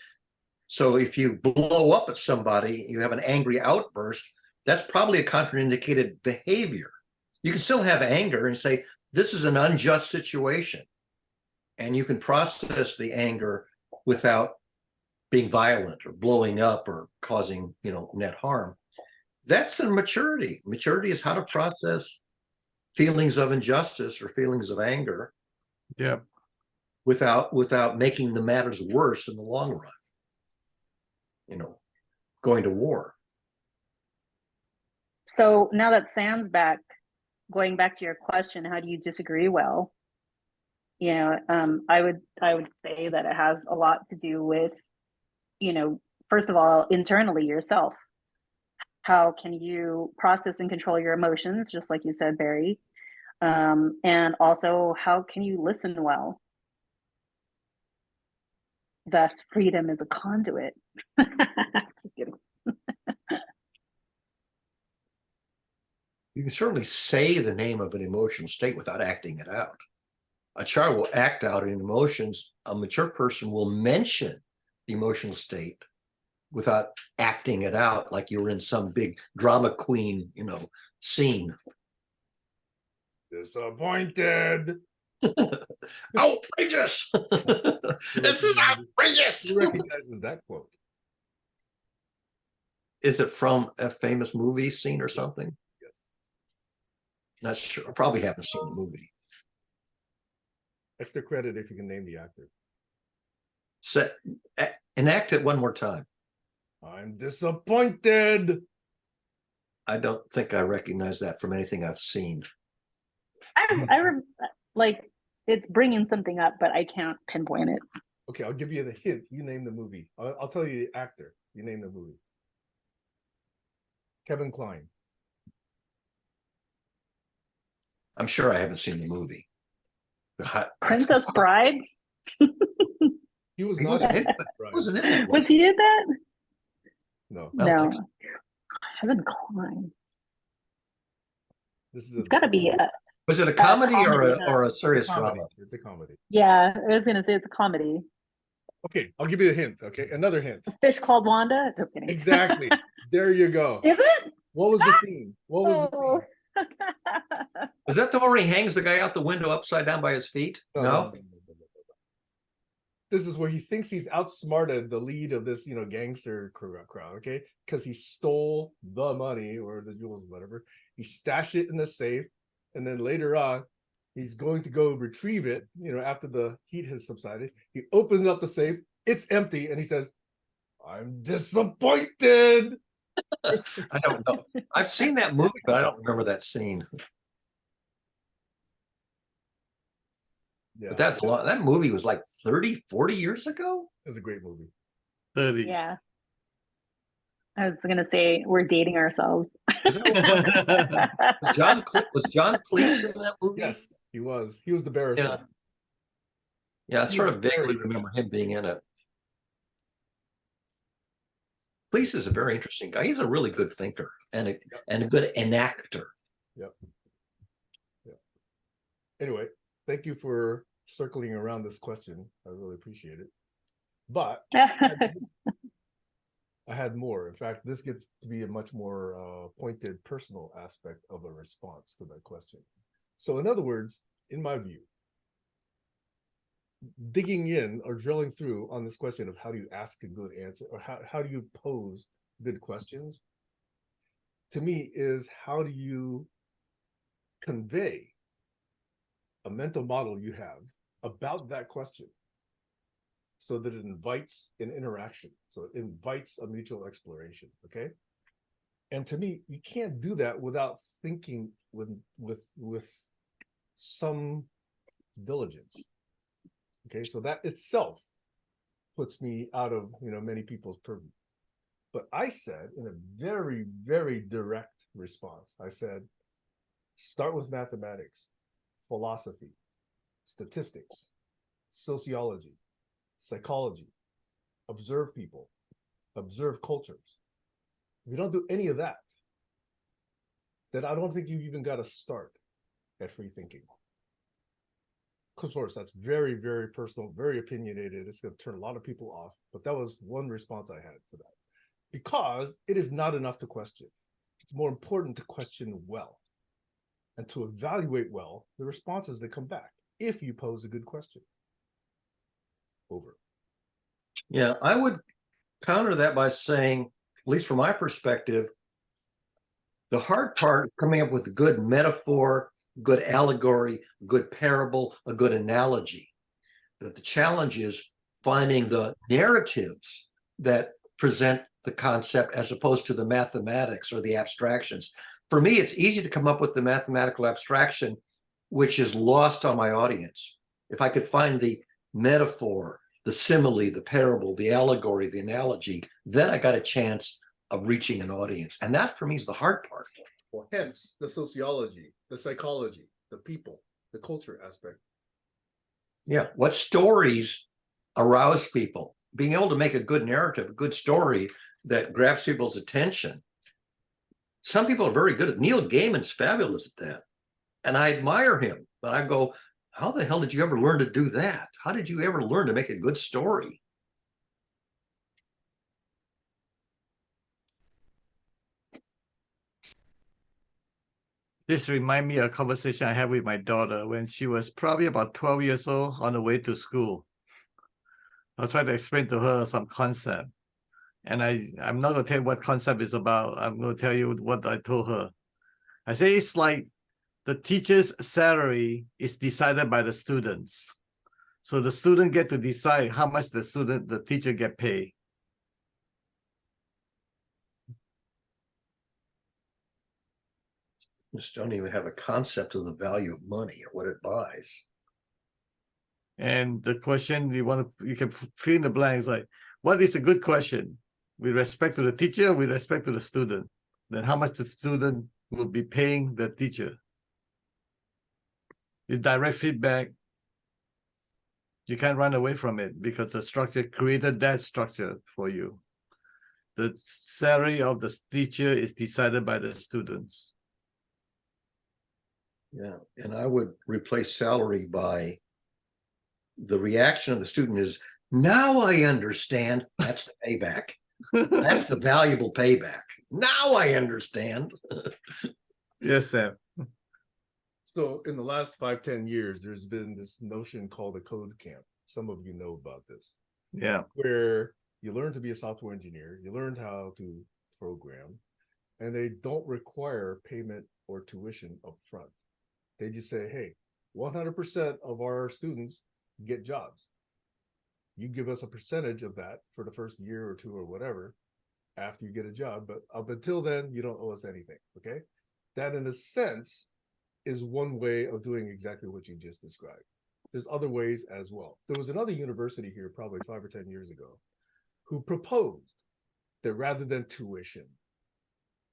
So if you blow up at somebody, you have an angry outburst, that's probably a contraindicated behavior. You can still have anger and say, this is an unjust situation. And you can process the anger without being violent or blowing up or causing, net harm. That's a maturity. Maturity is how to process feelings of injustice or feelings of anger. Yeah. Without making the matters worse in the long run. Going to war. So now that Sam's back, going back to your question, how do you disagree well? I would say that it has a lot to do with, first of all, internally yourself. How can you process and control your emotions, just like you said, Barry? And also, how can you listen well? Thus, freedom is a conduit. Just kidding. You can certainly say the name of an emotional state without acting it out. A child will act out in emotions. A mature person will mention the emotional state without acting it out like you were in some big drama queen, scene. Disappointed. Outrageous! This is outrageous! Who recognizes that quote? Is it from a famous movie scene or something? Yes. Not sure. I probably haven't seen the movie. Extra credit if you can name the actor. Enact it one more time. I'm disappointed. I don't think I recognize that from anything I've seen. Like it's bringing something up, but I can't pinpoint it. Okay, I'll give you the hint. You name the movie. I'll tell you the actor. You name the movie. Kevin Kline. I'm sure I haven't seen the movie. Princess Bride. He was He not wasn't in in it, that. right? Wasn't in that. Was he in that? No, I don't No. think so. Kevin Kline. this is It's got to be a. Was it a comedy, comedy, or a it's serious a comedy. drama? It's a comedy. Yeah, I was gonna say it's a comedy. Okay, I'll give you a hint. Okay, another hint. A Fish Called Wanda. Just kidding. Exactly. There you go. Is it? What was the scene? What was the Oh. scene? Is that the one where he hangs the guy out the window upside down by his feet? No. This is where he thinks he's outsmarted the lead of this, gangster crowd, okay? Because he stole the money or the jewels, whatever. He stashed it in the safe, and then later on, he's going to go retrieve it, after the heat has subsided. He opens up the safe, it's empty, and he says, I'm disappointed. I don't know. I've seen that movie, but I don't remember that scene. Yeah, But that's a lot. That movie was like 30, 40 years ago. it was a great movie. 30. Yeah. I was gonna say we're dating ourselves. Was John Cleese in that movie? Yes, he was. He was the barrister. Yeah. Yeah, I sort of Very vaguely good. remember him being in it. Cleese is a very interesting guy. He's a really good thinker and a good enactor. Anyway, thank you for circling around this question. I really appreciate it. But I had more. In fact, this gets to be a much more pointed personal aspect of a response to that question. So in other words, in my view, digging in or drilling through on this question of how do you ask a good answer, or how do you pose good questions, to me is how do you convey a mental model you have about that question so that it invites an interaction, so it invites a mutual exploration, okay? And to me, you can't do that without thinking with some diligence. Okay, so that itself puts me out of many people's purview. But I said in a very, very direct response, I said, start with mathematics, philosophy, statistics, sociology, psychology, observe people, observe cultures. If you don't do any of that, then I don't think you've even got to start at free thinking. Of course, that's very, very personal, very opinionated. It's going to turn a lot of people off. But that was one response I had to that. Because it is not enough to question. It's more important to question well and to evaluate well the responses that come back if you pose a good question. Over. Yeah, I would counter that by saying, at least from my perspective, the hard part of coming up with a good metaphor, good allegory, good parable, a good analogy. That the challenge is finding the narratives that present the concept as opposed to the mathematics or the abstractions. For me, it's easy to come up with the mathematical abstraction, which is lost on my audience. If I could find the metaphor, the simile, the parable, the allegory, the analogy, then I got a chance of reaching an audience. And that for me is the hard part. Well, hence the sociology, the psychology, the people, the culture aspect. Yeah, what stories arouse people? Being able to make a good narrative, a good story that grabs people's attention. Some people are very good at Neil Gaiman's fabulous at that. And I admire him, but I go, how the hell did you ever learn to do that? How did you ever learn to make a good story? this reminds me of a conversation I had with my daughter when she was probably about 12 years old on the way to school. I tried to explain to her some concept. And I'm not going to tell you what concept is about. I'm going to tell you what I told her. I say it's like the teacher's salary is decided by the students. So the student get to decide how much the teacher get paid. Just don't even have a concept of the value of money or what it buys. And the question you can fill in the blanks like, what is a good question? With respect to the teacher, with respect to the student, then how much the student will be paying the teacher. It's direct feedback. You can't run away from it because the structure created that structure for you. The salary of the teacher is decided by the students. Yeah, and I would replace salary by the reaction of the student is, now I understand. That's the payback. That's the valuable payback. Now I understand. Yes, Sam. So in the last 5-10 years, there's been this notion called a code camp. Some of you know about this. Yeah. Where you learn to be a software engineer, you learn how to program, and they don't require payment or tuition up front. They just say, hey, 100% of our students get jobs. You give us a percentage of that for the first year or two or whatever after you get a job, but up until then, you don't owe us anything, okay? That in a sense is one way of doing exactly what you just described. There's other ways as well. There was another university here probably 5 or 10 years ago who proposed that rather than tuition,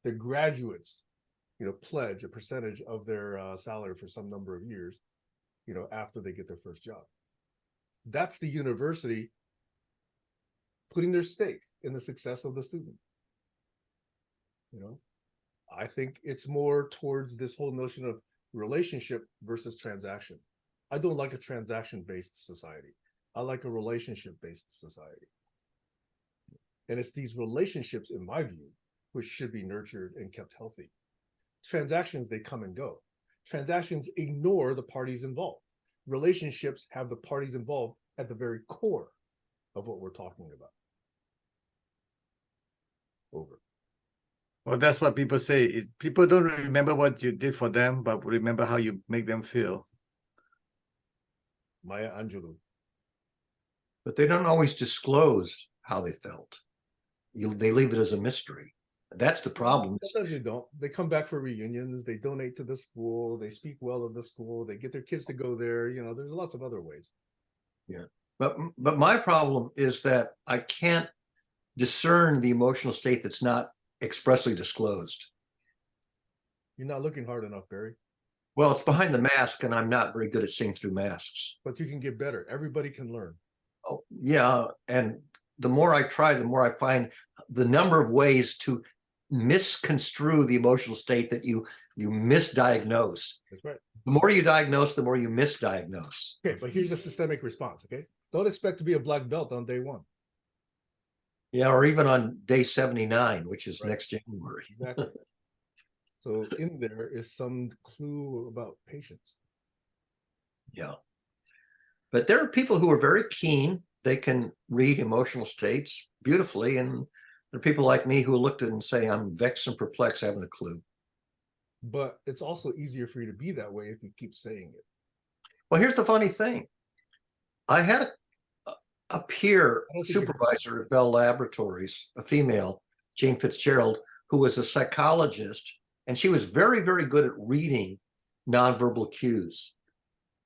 the graduates, pledge a percentage of their salary for some number of years, after they get their first job. That's the university putting their stake in the success of the student. I think it's more towards this whole notion of relationship versus transaction. I don't like a transaction-based society. I like a relationship-based society. And it's these relationships, in my view, which should be nurtured and kept healthy. Transactions, they come and go. Transactions ignore the parties involved. Relationships have the parties involved at the very core of what we're talking about. Over. Well, that's what people say. Is people don't remember what you did for them, but remember how you make them feel. Maya Angelou. But they don't always disclose how they felt. They leave it as a mystery. That's the problem. Sometimes they don't. They come back for reunions. They donate to the school. They speak well of the school. They get their kids to go there. There's lots of other ways. Yeah. But my problem is that I can't discern the emotional state that's not expressly disclosed. You're not looking hard enough, Barry. Well, it's behind the mask, and I'm not very good at seeing through masks. But you can get better. Everybody can learn. Oh, yeah. And the more I try, the more I find the number of ways to misconstrue the emotional state that you misdiagnose. That's right. The more you diagnose, the more you misdiagnose. Okay, but here's a systemic response, okay? Don't expect to be a black belt on day one. Yeah, or even on day 79, which is Right. next January. Exactly. So in there is some clue about patience. Yeah. But there are people who are very keen. They can read emotional states beautifully. And there are people like me who looked at it and say, I'm vexed and perplexed, having a clue. But it's also easier for you to be that way if you keep saying it. Well, here's the funny thing. I had a peer I don't think supervisor at Bell Laboratories, a female, Jane Fitzgerald, who was a psychologist, and she was very, very good at reading nonverbal cues.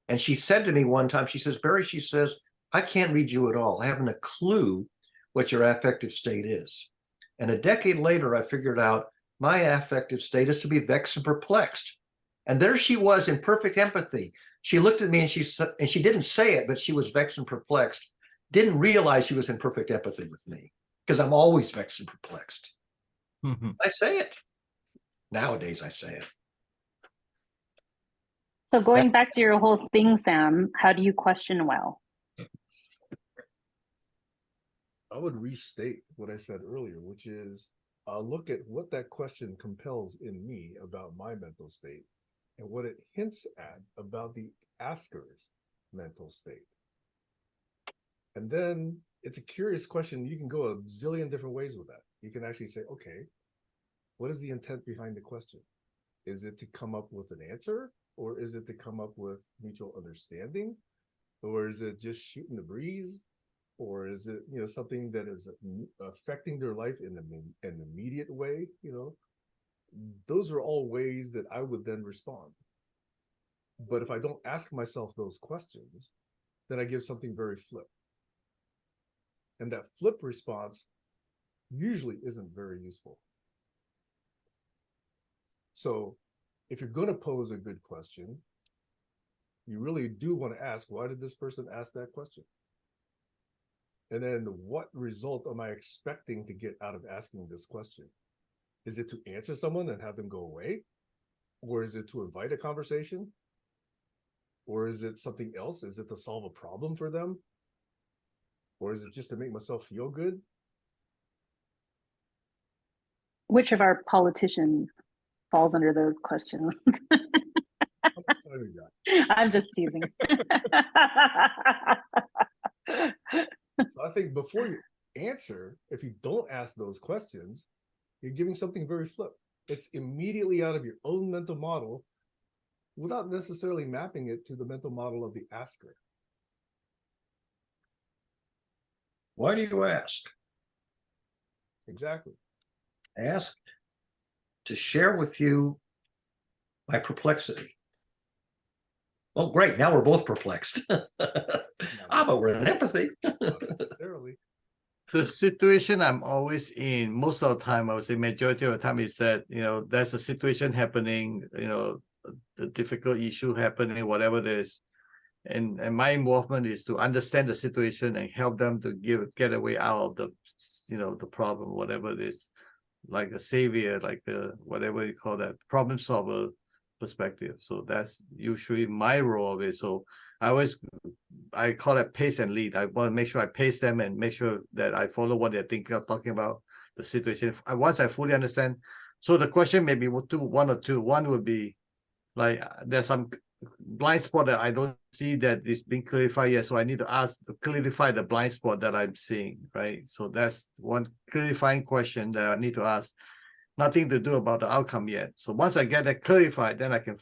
And she said to me one time, she says, Barry, she says, I can't read you at all. I haven't a clue what your affective state is. And a decade later, I figured out my affective state is to be vexed and perplexed. And there she was in perfect empathy. She looked at me and she didn't say it, but she was vexed and perplexed. Didn't realize she was in perfect empathy with me because I'm always vexed and perplexed. Mm-hmm. I say it. Nowadays, I say it. So going back to your whole thing, Sam, how do you question well? I would restate what I said earlier, which is I'll look at what that question compels in me about my mental state and what it hints at about the asker's mental state. And then it's a curious question. You can go a zillion different ways with that. You can actually say, okay, what is the intent behind the question? Is it to come up with an answer, or is it to come up with mutual understanding, or is it just shooting the breeze, or is it, you know, something that is affecting their life in an immediate way? You know, those are all ways that I would then respond. But if I don't ask myself those questions, then I give something very flip. And that flip response usually isn't very useful. So if you're going to pose a good question, you really do want to ask, why did this person ask that question? And then what result am I expecting to get out of asking this question? Is it to answer someone and have them go away? Or is it to invite a conversation? Or is it something else? Is it to solve a problem for them? Or is it just to make myself feel good? Which of our politicians falls under those questions? I'm just teasing. So I think before you answer, if you don't ask those questions, you're giving something very flip. It's immediately out of your own mental model without necessarily mapping it to the mental model of the asker. Why do you ask? Exactly. I ask to share with you my perplexity. Well, great. Now we're both perplexed. But we're in empathy. Not necessarily. The situation I'm always in, most of the time, I would say majority of the time, is that, you know, there's a situation happening, you know, the difficult issue happening, whatever it is. And my involvement is to understand the situation and help them to get a way out of the, you know, the problem, whatever it is, like a savior, like the, whatever you call that, problem solver perspective. So that's usually my role of it. So I call it pace and lead. I want to make sure I pace them and make sure that I follow what they're talking about the situation. Once I fully understand, so the question may be one or two. One would be like, there's some blind spot that I don't see that is being clarified yet. So I need to ask to clarify the blind spot that I'm seeing, right? So that's one clarifying question that I need to ask. Nothing to do about the outcome yet. So once I get that clarified, then I can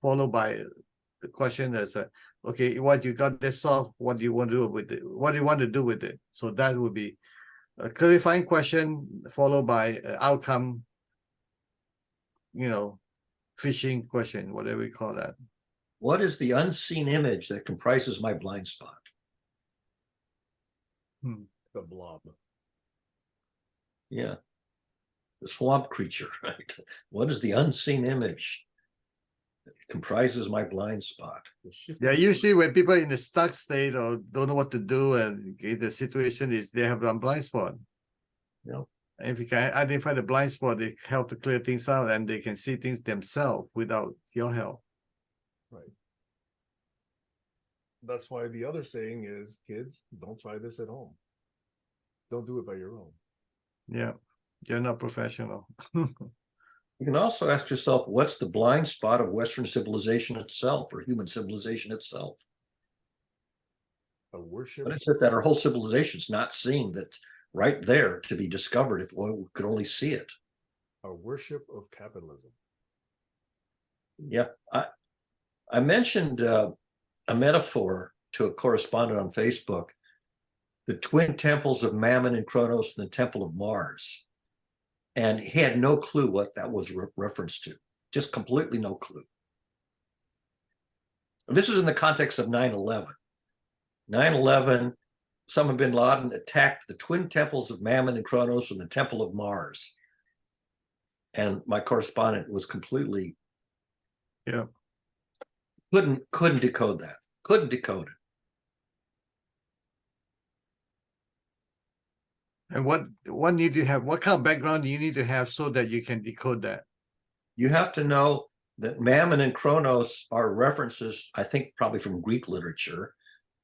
follow by the question that's okay, what you got this solved, what do you want to do with it? What do you want to do with it? So that would be a clarifying question followed by outcome, you know, fishing question, whatever we call that. What is the unseen image that comprises my blind spot? The blob. Yeah. The swamp creature, right? What is the unseen image that comprises my blind spot? Yeah, usually when people are in a stuck state or don't know what to do, and the situation is they have a blind spot. Yeah. And if you can identify the blind spot, they help to clear things out and they can see things themselves without your help. Right. That's why the other saying is, kids, don't try this at home. Don't do it by your own. Yeah, you're not professional. You can also ask yourself, what's the blind spot of Western civilization itself, or human civilization itself? A worship. What is it that our whole civilization is not seeing, that's right there to be discovered if we could only see it? A worship of capitalism. Yeah, I mentioned a metaphor to a correspondent on Facebook, the twin temples of Mammon and Kronos and the temple of Mars. And he had no clue what that was reference to, just completely no clue. This is in the context of 9/11. 9/11, Osama bin Laden attacked the twin temples of Mammon and Kronos and the temple of Mars. And my correspondent was completely, couldn't decode that, couldn't decode it. And what need you have? What kind of background do you need to have so that you can decode that? You have to know that Mammon and Kronos are references, I think, probably from Greek literature,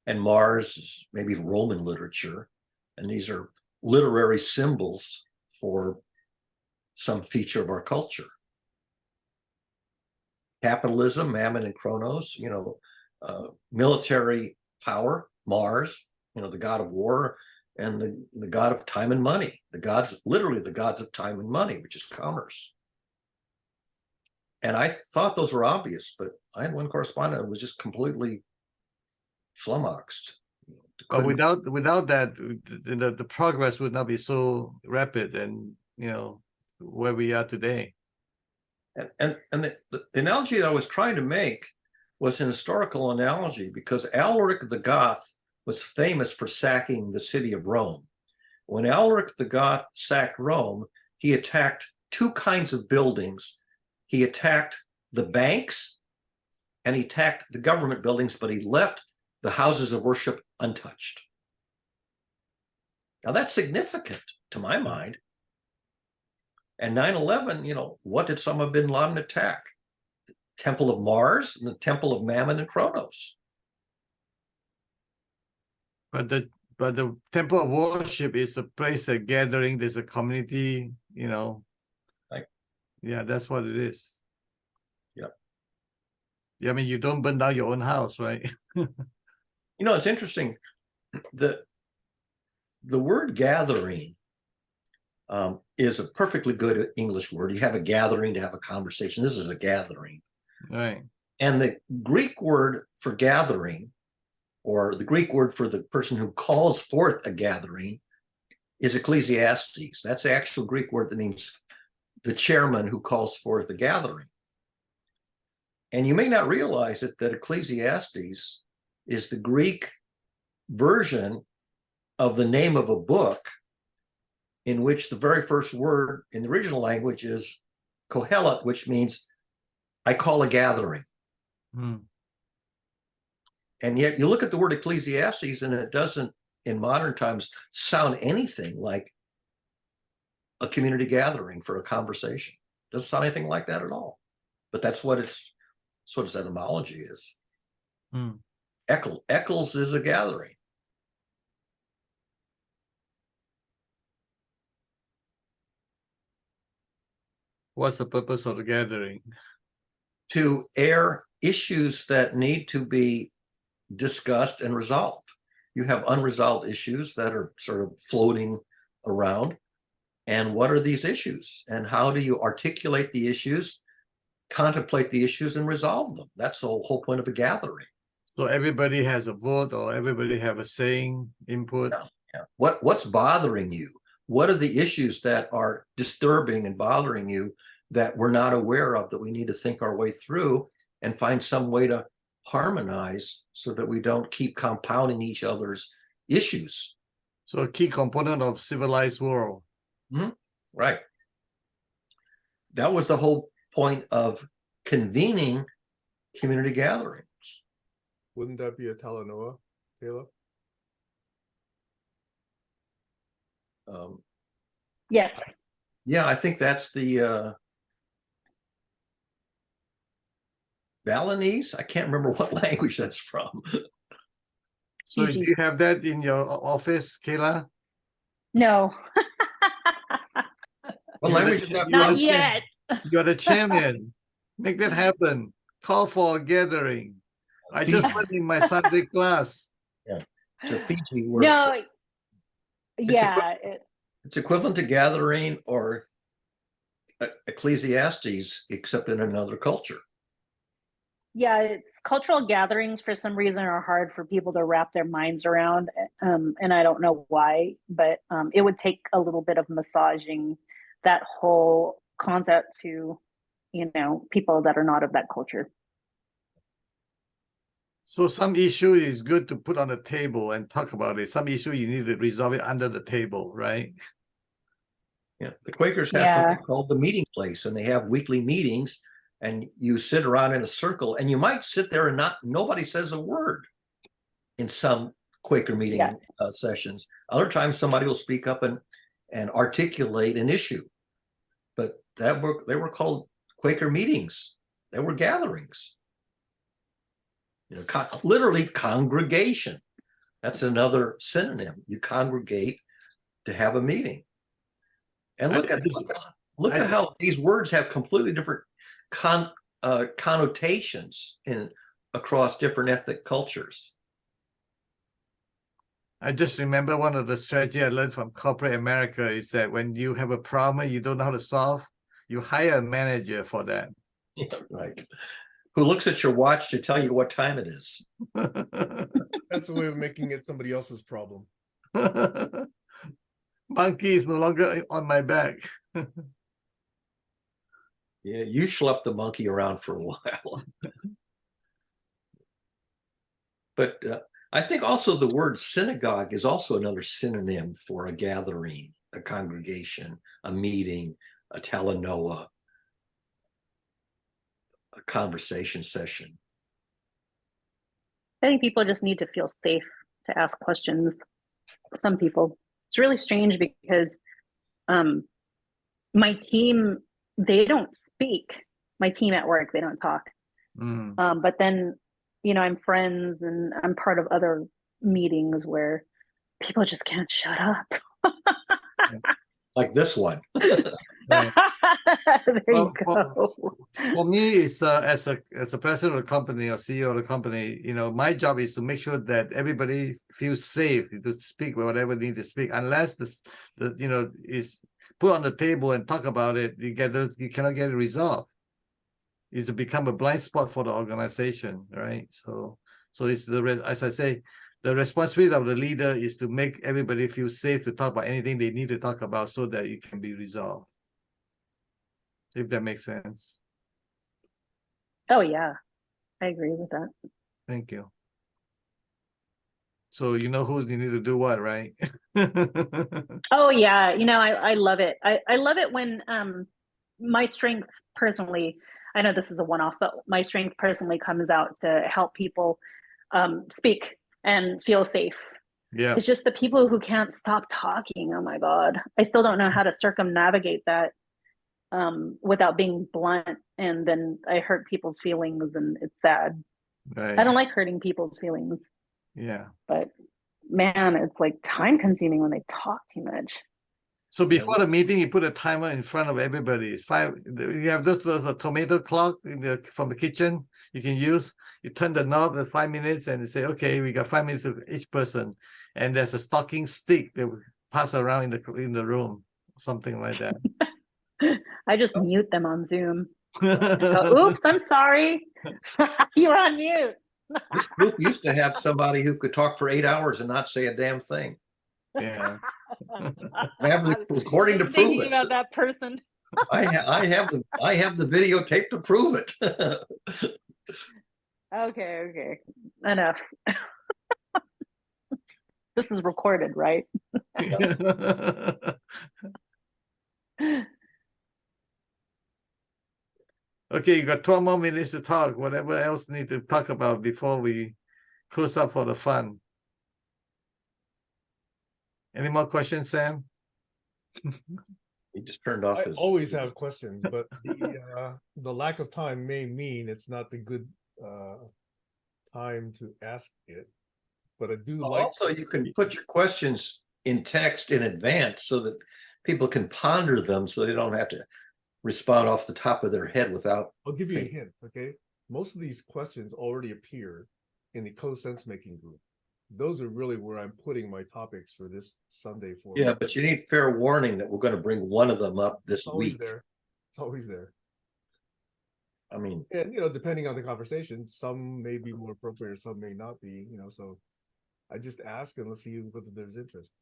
and Mars is maybe Roman literature. And these are literary symbols for some feature of our culture. capitalism, mammon and chronos, military power, Mars, the god of war, and the god of time and money, literally the gods of time and money, which is commerce. And I thought those were obvious, but I had one correspondent who was just completely flummoxed. But without that, the progress would not be so rapid, and where we are today. And the analogy that I was trying to make was an historical analogy, because Alaric the Goth was famous for sacking the city of Rome. When Alaric the Goth sacked Rome, he attacked two kinds of buildings. He attacked the banks and he attacked the government buildings, but he left the houses of worship untouched. Now that's significant to my mind. And 9/11, what did Osama bin Laden attack? The Temple of Mars and the Temple of Mammon and Chronos. But the temple of worship is a place of gathering. There's a community, Right. Yeah, that's what it is. Yeah. Yeah, I mean, you don't burn down your own house, right? It's interesting. The word gathering is a perfectly good English word. You have a gathering to have a conversation. This is a gathering. Right. And the Greek word for gathering, or the Greek word for the person who calls forth a gathering, is Ecclesiastes. That's the actual Greek word that means the chairman who calls forth a gathering. And you may not realize it, that Ecclesiastes is the Greek version of the name of a book, in which the very first word in the original language is Kohelet, which means I call a gathering. Hmm. And yet you look at the word Ecclesiastes and it doesn't, in modern times, sound anything like a community gathering for a conversation. Doesn't sound anything like that at all. But that's what its etymology is. Hmm. Eccles is a gathering. What's the purpose of the gathering? To air issues that need to be discussed and resolved. You have unresolved issues that are sort of floating around. And what are these issues? And how do you articulate the issues, contemplate the issues, and resolve them? That's the whole point of a gathering. So everybody has a vote, or everybody have a saying, input. Yeah. What's bothering you? What are the issues that are disturbing and bothering you that we're not aware of, that we need to think our way through and find some way to harmonize so that we don't keep compounding each other's issues? So a key component of civilized world. Mm-hmm. Right. That was the whole point of convening community gatherings. Wouldn't that be a Talanoa, Caleb? Yes. Yeah, I think that's the Balinese. I can't remember what language that's from. So Fiji. do you have that in your office, Kayla? No, What language is that not from? yet. You're the chairman. Make that happen. Call for a gathering. I just Fiji. went in my Sunday class. It's a Fiji word. No, yeah, It's equivalent to gathering or Ecclesiastes, except in another culture. yeah, it's cultural gatherings for some reason are hard for people to wrap their minds around. And I don't know why, but it would take a little bit of massaging that whole concept to, people that are not of that culture. So some issue is good to put on the table and talk about it. Some issue you need to resolve it under the table, right? Yeah, the Quakers have Yeah. something called the meeting place, and they have weekly meetings, and you sit around in a circle, and you might sit there and nobody says a word in some Quaker meeting sessions. Other times somebody will speak up and articulate an issue. But they were called Quaker meetings. They were gatherings. Literally congregation. That's another synonym. You congregate to have a meeting. And look at how these words have completely different connotations across different ethnic cultures. I just remember one of the strategy I learned from corporate America is that when you have a problem you don't know how to solve, you hire a manager for that. Yeah, right. Who looks at your watch to tell you what time it is. That's a way of making it somebody else's problem. Monkey is no longer on my back. Yeah, you schlepped the monkey around for a while. But I think also the word synagogue is also another synonym for a gathering, a congregation, a meeting, a talanoa, a conversation session. I think people just need to feel safe to ask questions. Some people. It's really strange because my team, they don't speak. My team at work, they don't talk. But then, I'm friends and I'm part of other meetings where people just can't shut up. Like this one. There you go. For me, it's as a president of the company or CEO of the company, my job is to make sure that everybody feels safe to speak whatever they need to speak, unless is put on the table and talk about it. You cannot get it resolved. It's become a blind spot for the organization, right? So it's as I say, the responsibility of the leader is to make everybody feel safe to talk about anything they need to talk about so that it can be resolved. If that makes sense. Oh yeah, I agree with that. Thank you. So you know who you need to do what, right? Oh yeah, I love it. I love it when my strength personally, I know this is a one-off, but my strength personally comes out to help people speak and feel safe. Yeah. It's just the people who can't stop talking. Oh my God. I still don't know how to circumnavigate that without being blunt. And then I hurt people's feelings and it's sad. Right. I don't like hurting people's feelings. Yeah. But man, it's like time consuming when they talk too much. So before the meeting, you put a timer in front of everybody. You have this a tomato clock from the kitchen you can use. You turn the knob at 5 minutes and you say, okay, we got 5 minutes of each person. And there's a talking stick that will pass around in the room, something like that. I just mute them on Zoom. Oops, I'm sorry. You're on mute. This group used to have somebody who could talk for 8 hours and not say a damn thing. Yeah. I have the recording to prove it. About that person. I have the videotape to prove it. Okay. Enough. This is recorded, right? Yes. Okay, you got 12 more minutes to talk. Whatever else you need to talk about before we close up for the fun. Any more questions, Sam? He just turned off I his. always have questions, but the lack of time may mean it's not the good time to ask it. But I do like. Also, you can put your questions in text in advance so that people can ponder them, so they don't have to respond off the top of their head without. I'll give you a hint. Okay, most of these questions already appear in the co-sense making group. Those are really where I'm putting my topics for this Sunday for. Yeah, but you need fair warning that we're going to bring one of them up this week. It's always there. I mean, and depending on the conversation, some may be more appropriate, some may not be. So I just ask and let's see whether there's interest.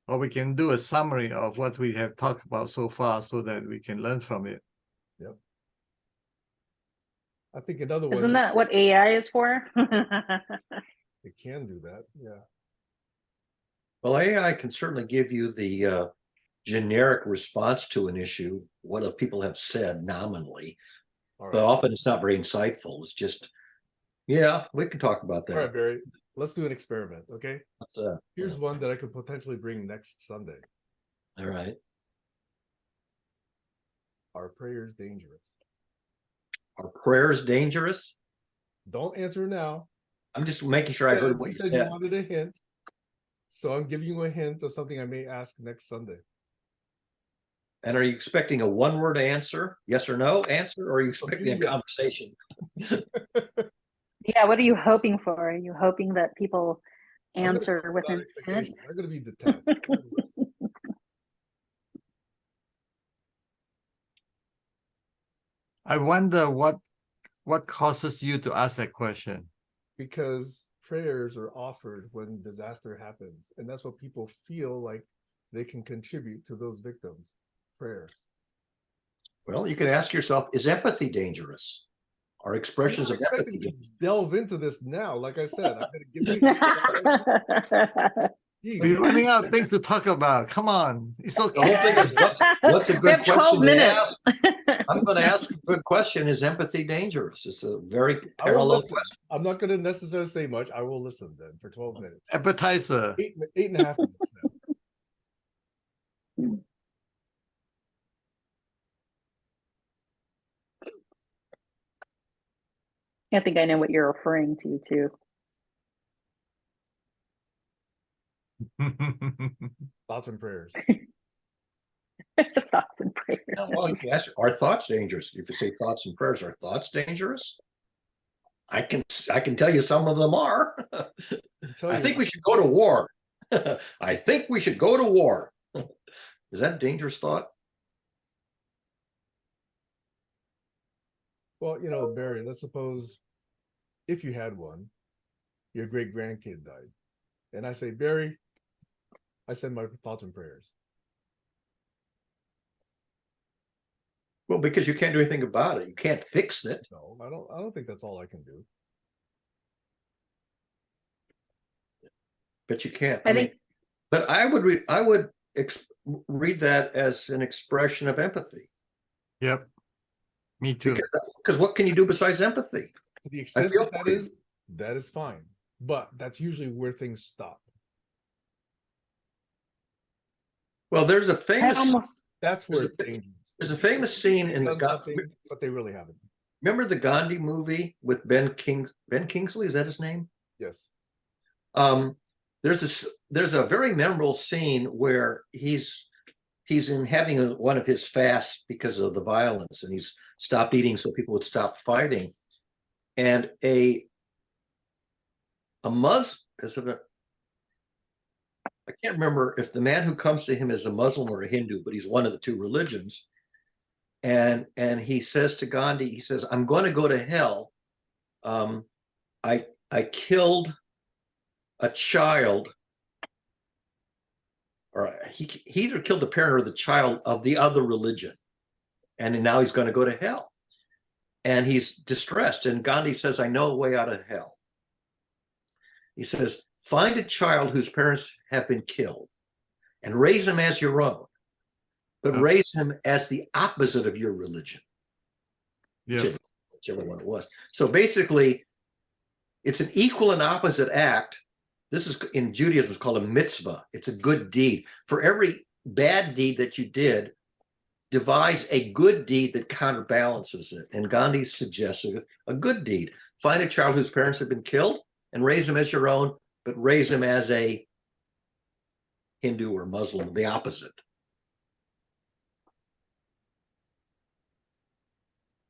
Or we can do a summary of what we have talked about so far so that we can learn from it. Yep. I think another one. Isn't that what AI is for? It can do that, yeah. Well, AI can certainly give you the generic response to an issue, what people have said nominally, Right. but often it's not very insightful. It's just, yeah, we can talk about that. All right, Barry, let's do an experiment, okay? Here's yeah. one that I could potentially bring next Sunday. All right. Are prayers dangerous? Are prayers dangerous? Don't answer now. I'm just making sure I heard what you said. You wanted a hint. So I'm giving you a hint of something I may ask next Sunday. And are you expecting a one-word answer, yes or no answer, or are you expecting a Yes. conversation? Yeah, what are you hoping for? Are you hoping that people I'm gonna answer go with without intent? expectations. I'm going to be detached. I'm gonna listen. I wonder what causes you to ask that question. Because prayers are offered when disaster happens, and that's what people feel like they can contribute to those victims. Prayer. Well, you can ask yourself, is empathy dangerous? Are expressions I'm of not empathy expecting to dangerous? delve into this now. Like I said, I'm going to give you. We're running out of things to talk about. Come on. It's The okay. whole thing is, what's a We good have 12 question to minutes. ask? I'm going to ask a good question. Is empathy dangerous? It's a very I will parallel listen. question. I'm not going to necessarily say much. I will listen then for 12 minutes. Appetizer. Eight and a half minutes now. I think I know what you're referring to too. Thoughts and prayers. Thoughts and prayers. Well, you can ask, are thoughts dangerous? If you say thoughts and prayers, are thoughts dangerous? I can tell you some of them are. I think we should go to war. I think we should go to war. Is that a dangerous thought? Well, Barry, let's suppose if you had one, your great grandkid died. And I say, Barry, I send my thoughts and prayers. Well, because you can't do anything about it. You can't fix it. No, I don't think that's all I can do. But you can't. I think, but I would read that as an expression of empathy. Yep. Me too. Because what can you do besides empathy? To the extent that is fine. But that's usually where things stop. Well, there's a famous. That's where it's dangerous. There's a famous scene in the but they really haven't. Remember the Gandhi movie with Ben Kingsley? Is that his name? Yes. There's a very memorable scene where he's in having one of his fasts because of the violence, and he's stopped eating so people would stop fighting. And a Muslim, I can't remember if the man who comes to him is a Muslim or a Hindu, but he's one of the two religions. And he says to Gandhi, he says, "I'm going to go to hell. I killed a child, or he either killed the parent or the child of the other religion, and now he's going to go to hell." And he's distressed. And Gandhi says, "I know a way out of hell." He says, "Find a child whose parents have been killed and raise him as your own, but raise him as the opposite of your religion." Yeah. Whichever one it was. So basically, it's an equal and opposite act. This is in Judaism, it's called a mitzvah. It's a good deed. For every bad deed that you did, devise a good deed that counterbalances it. And Gandhi suggested a good deed. Find a child whose parents have been killed and raise him as your own, but raise him as a Hindu or Muslim, the opposite.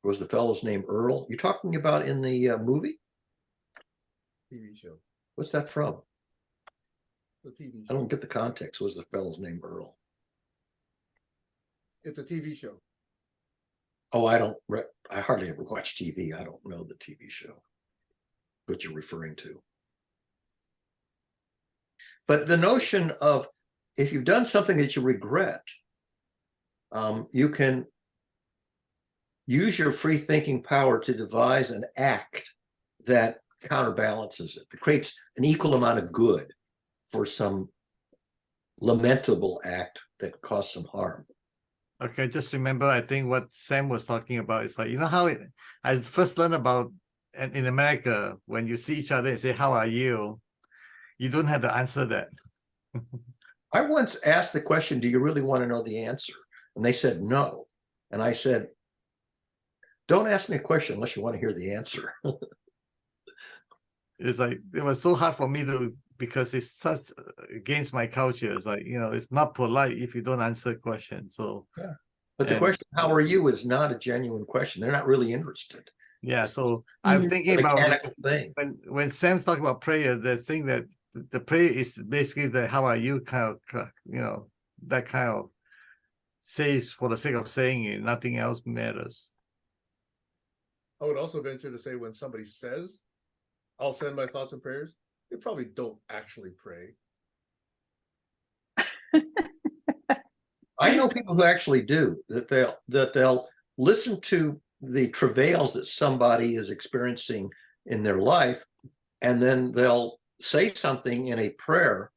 Was the fellow's name Earl? You're talking about in the movie? TV show. What's that from? The TV I show. don't get the context. Was the fellow's name Earl? It's a TV show. Oh, I hardly ever watch TV. I don't know the TV show, what you're referring to. But the notion of, if you've done something that you regret, you can use your free thinking power to devise an act that counterbalances it. It creates an equal amount of good for some lamentable act that caused some harm. Okay, just remember, I think what Sam was talking about is like, how I first learned about in America, when you see each other and say, "How are you?" You don't have to answer that. I once asked the question, "Do you really want to know the answer?" And they said no. And I said, "Don't ask me a question unless you want to hear the answer." It's like, it was so hard for me to because it's such against my culture. It's like, it's not polite if you don't answer questions. So But the and- question, how are you, is not a genuine question. They're not really interested. yeah, so I'm Mhm. thinking about Mechanical thing. when Sam's talking about prayer, the thing that the prayer is basically the how are you kind of, that kind of says for the sake of saying it, nothing else matters. I would also venture to say when somebody says, I'll send my thoughts and prayers, they probably don't actually pray. I know people who actually do, that they'll listen to the travails that somebody is experiencing in their life, and then they'll say something in a prayer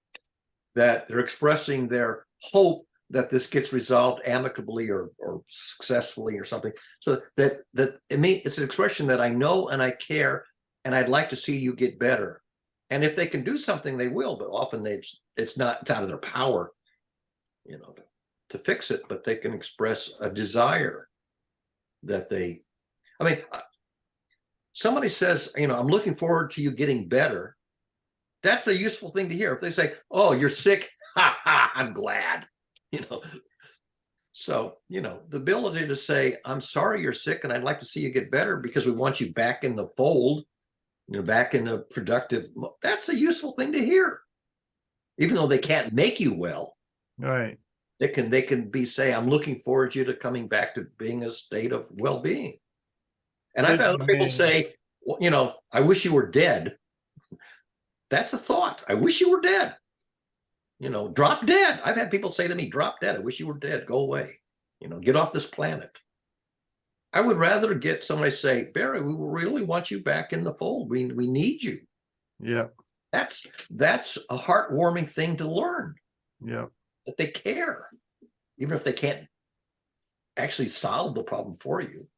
that they're expressing their hope that this gets resolved amicably or successfully or something. So that it's an expression that I know and I care, and I'd like to see you get better. And if they can do something, they will, but often it's out of their power, to fix it, but they can express a desire that somebody says, I'm looking forward to you getting better. That's a useful thing to hear. If they say, oh, you're sick, ha ha, I'm glad, So, the ability to say, I'm sorry you're sick and I'd like to see you get better because we want you back in the fold, back in a productive, that's a useful thing to hear. Even though they can't make you well. Right. They can say, I'm looking forward to you to coming back to being a state of well-being. And So I've had other people say, well, I wish you were dead. That's a thought. I wish you were dead. Drop dead. I've had people say to me, drop dead. I wish you were dead. Go away. Get off this planet. I would rather get somebody say, Barry, we really want you back in the fold. We need you. Yeah. That's a heartwarming thing to learn. Yeah. That they care, even if they can't actually solve the problem for you.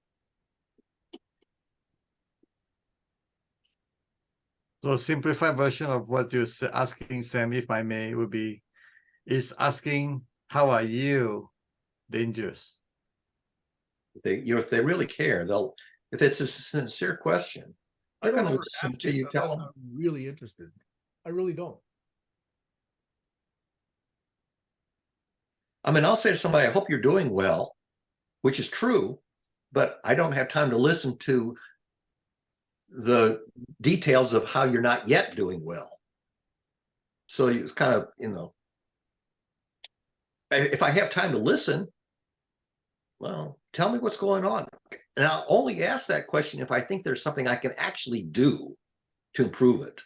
So simplified version of what you're asking, Sam, if I may, would be, is asking, how are you dangerous? If they really care, if it's a sincere question, they're going to listen to you tell them. I'm really interested. I really don't. I'll say to somebody, I hope you're doing well, which is true, but I don't have time to listen to the details of how you're not yet doing well. So it's kind of, if I have time to listen, well, tell me what's going on. And I'll only ask that question if I think there's something I can actually do to improve it.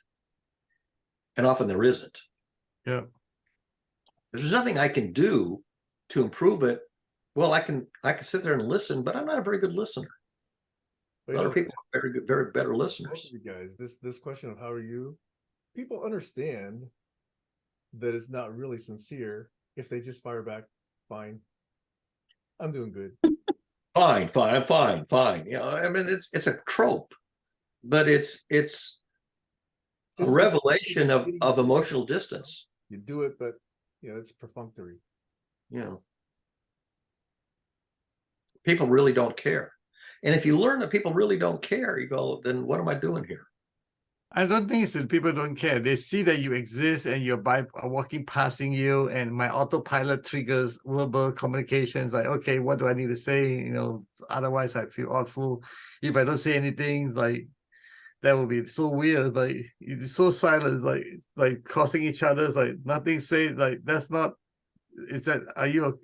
And often there isn't. Yeah. If there's nothing I can do to improve it, well, I can sit there and listen, but I'm not a very good listener. Other people are very good, very better listeners. You guys, this question of how are you, people understand that it's not really sincere if they just fire back, fine, I'm doing good. Fine, I'm fine. It's a trope, but it's a revelation of emotional distance. You do it, but it's perfunctory. People really don't care. And if you learn that people really don't care, you go, then what am I doing here? I don't think it's that people don't care. They see that you exist and you're walking, passing you, and my autopilot triggers verbal communications like, okay, what do I need to say? Otherwise I feel awful. If I don't say anything, like that would be so weird. Like it's so silent, like crossing each other, it's like nothing said, like that's not, it's that, are you,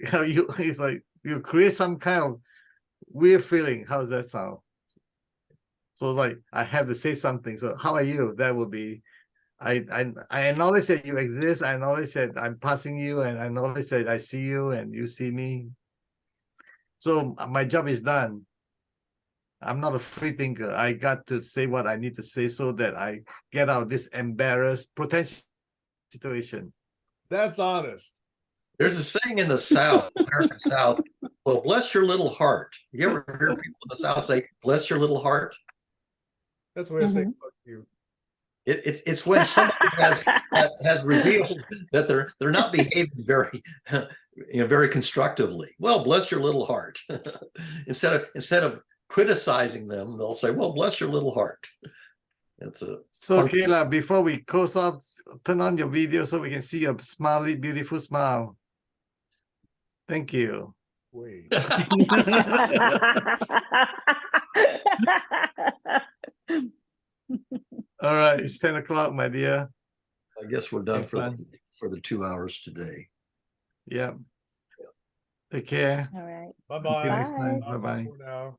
it's like you create some kind of weird feeling. How does that sound? So it's like I have to say something. So how are you? That would be, I acknowledge that you exist. I acknowledge that I'm passing you, and I acknowledge that I see you and you see me. So my job is done. I'm not a free thinker. I got to say what I need to say so that I get out of this embarrassed potential situation. That's honest. There's a saying in the South, American South, well, bless your little heart. You ever hear people in the South say, bless your little heart? That's the way of saying fuck you. It's when somebody has revealed that they're not behaving very constructively. Well, bless your little heart. Instead of criticizing them, they'll say, well, bless your little heart. It's a So fun- Kayla, before we close off, turn on your video so we can see your smiley, beautiful smile. Thank you. Wait. All right, it's 10 o'clock, my dear. I guess we're done Have for fun. the 2 hours today. Yeah. Take care. All right. Bye-bye. See you next time. Bye. Bye-bye. For now.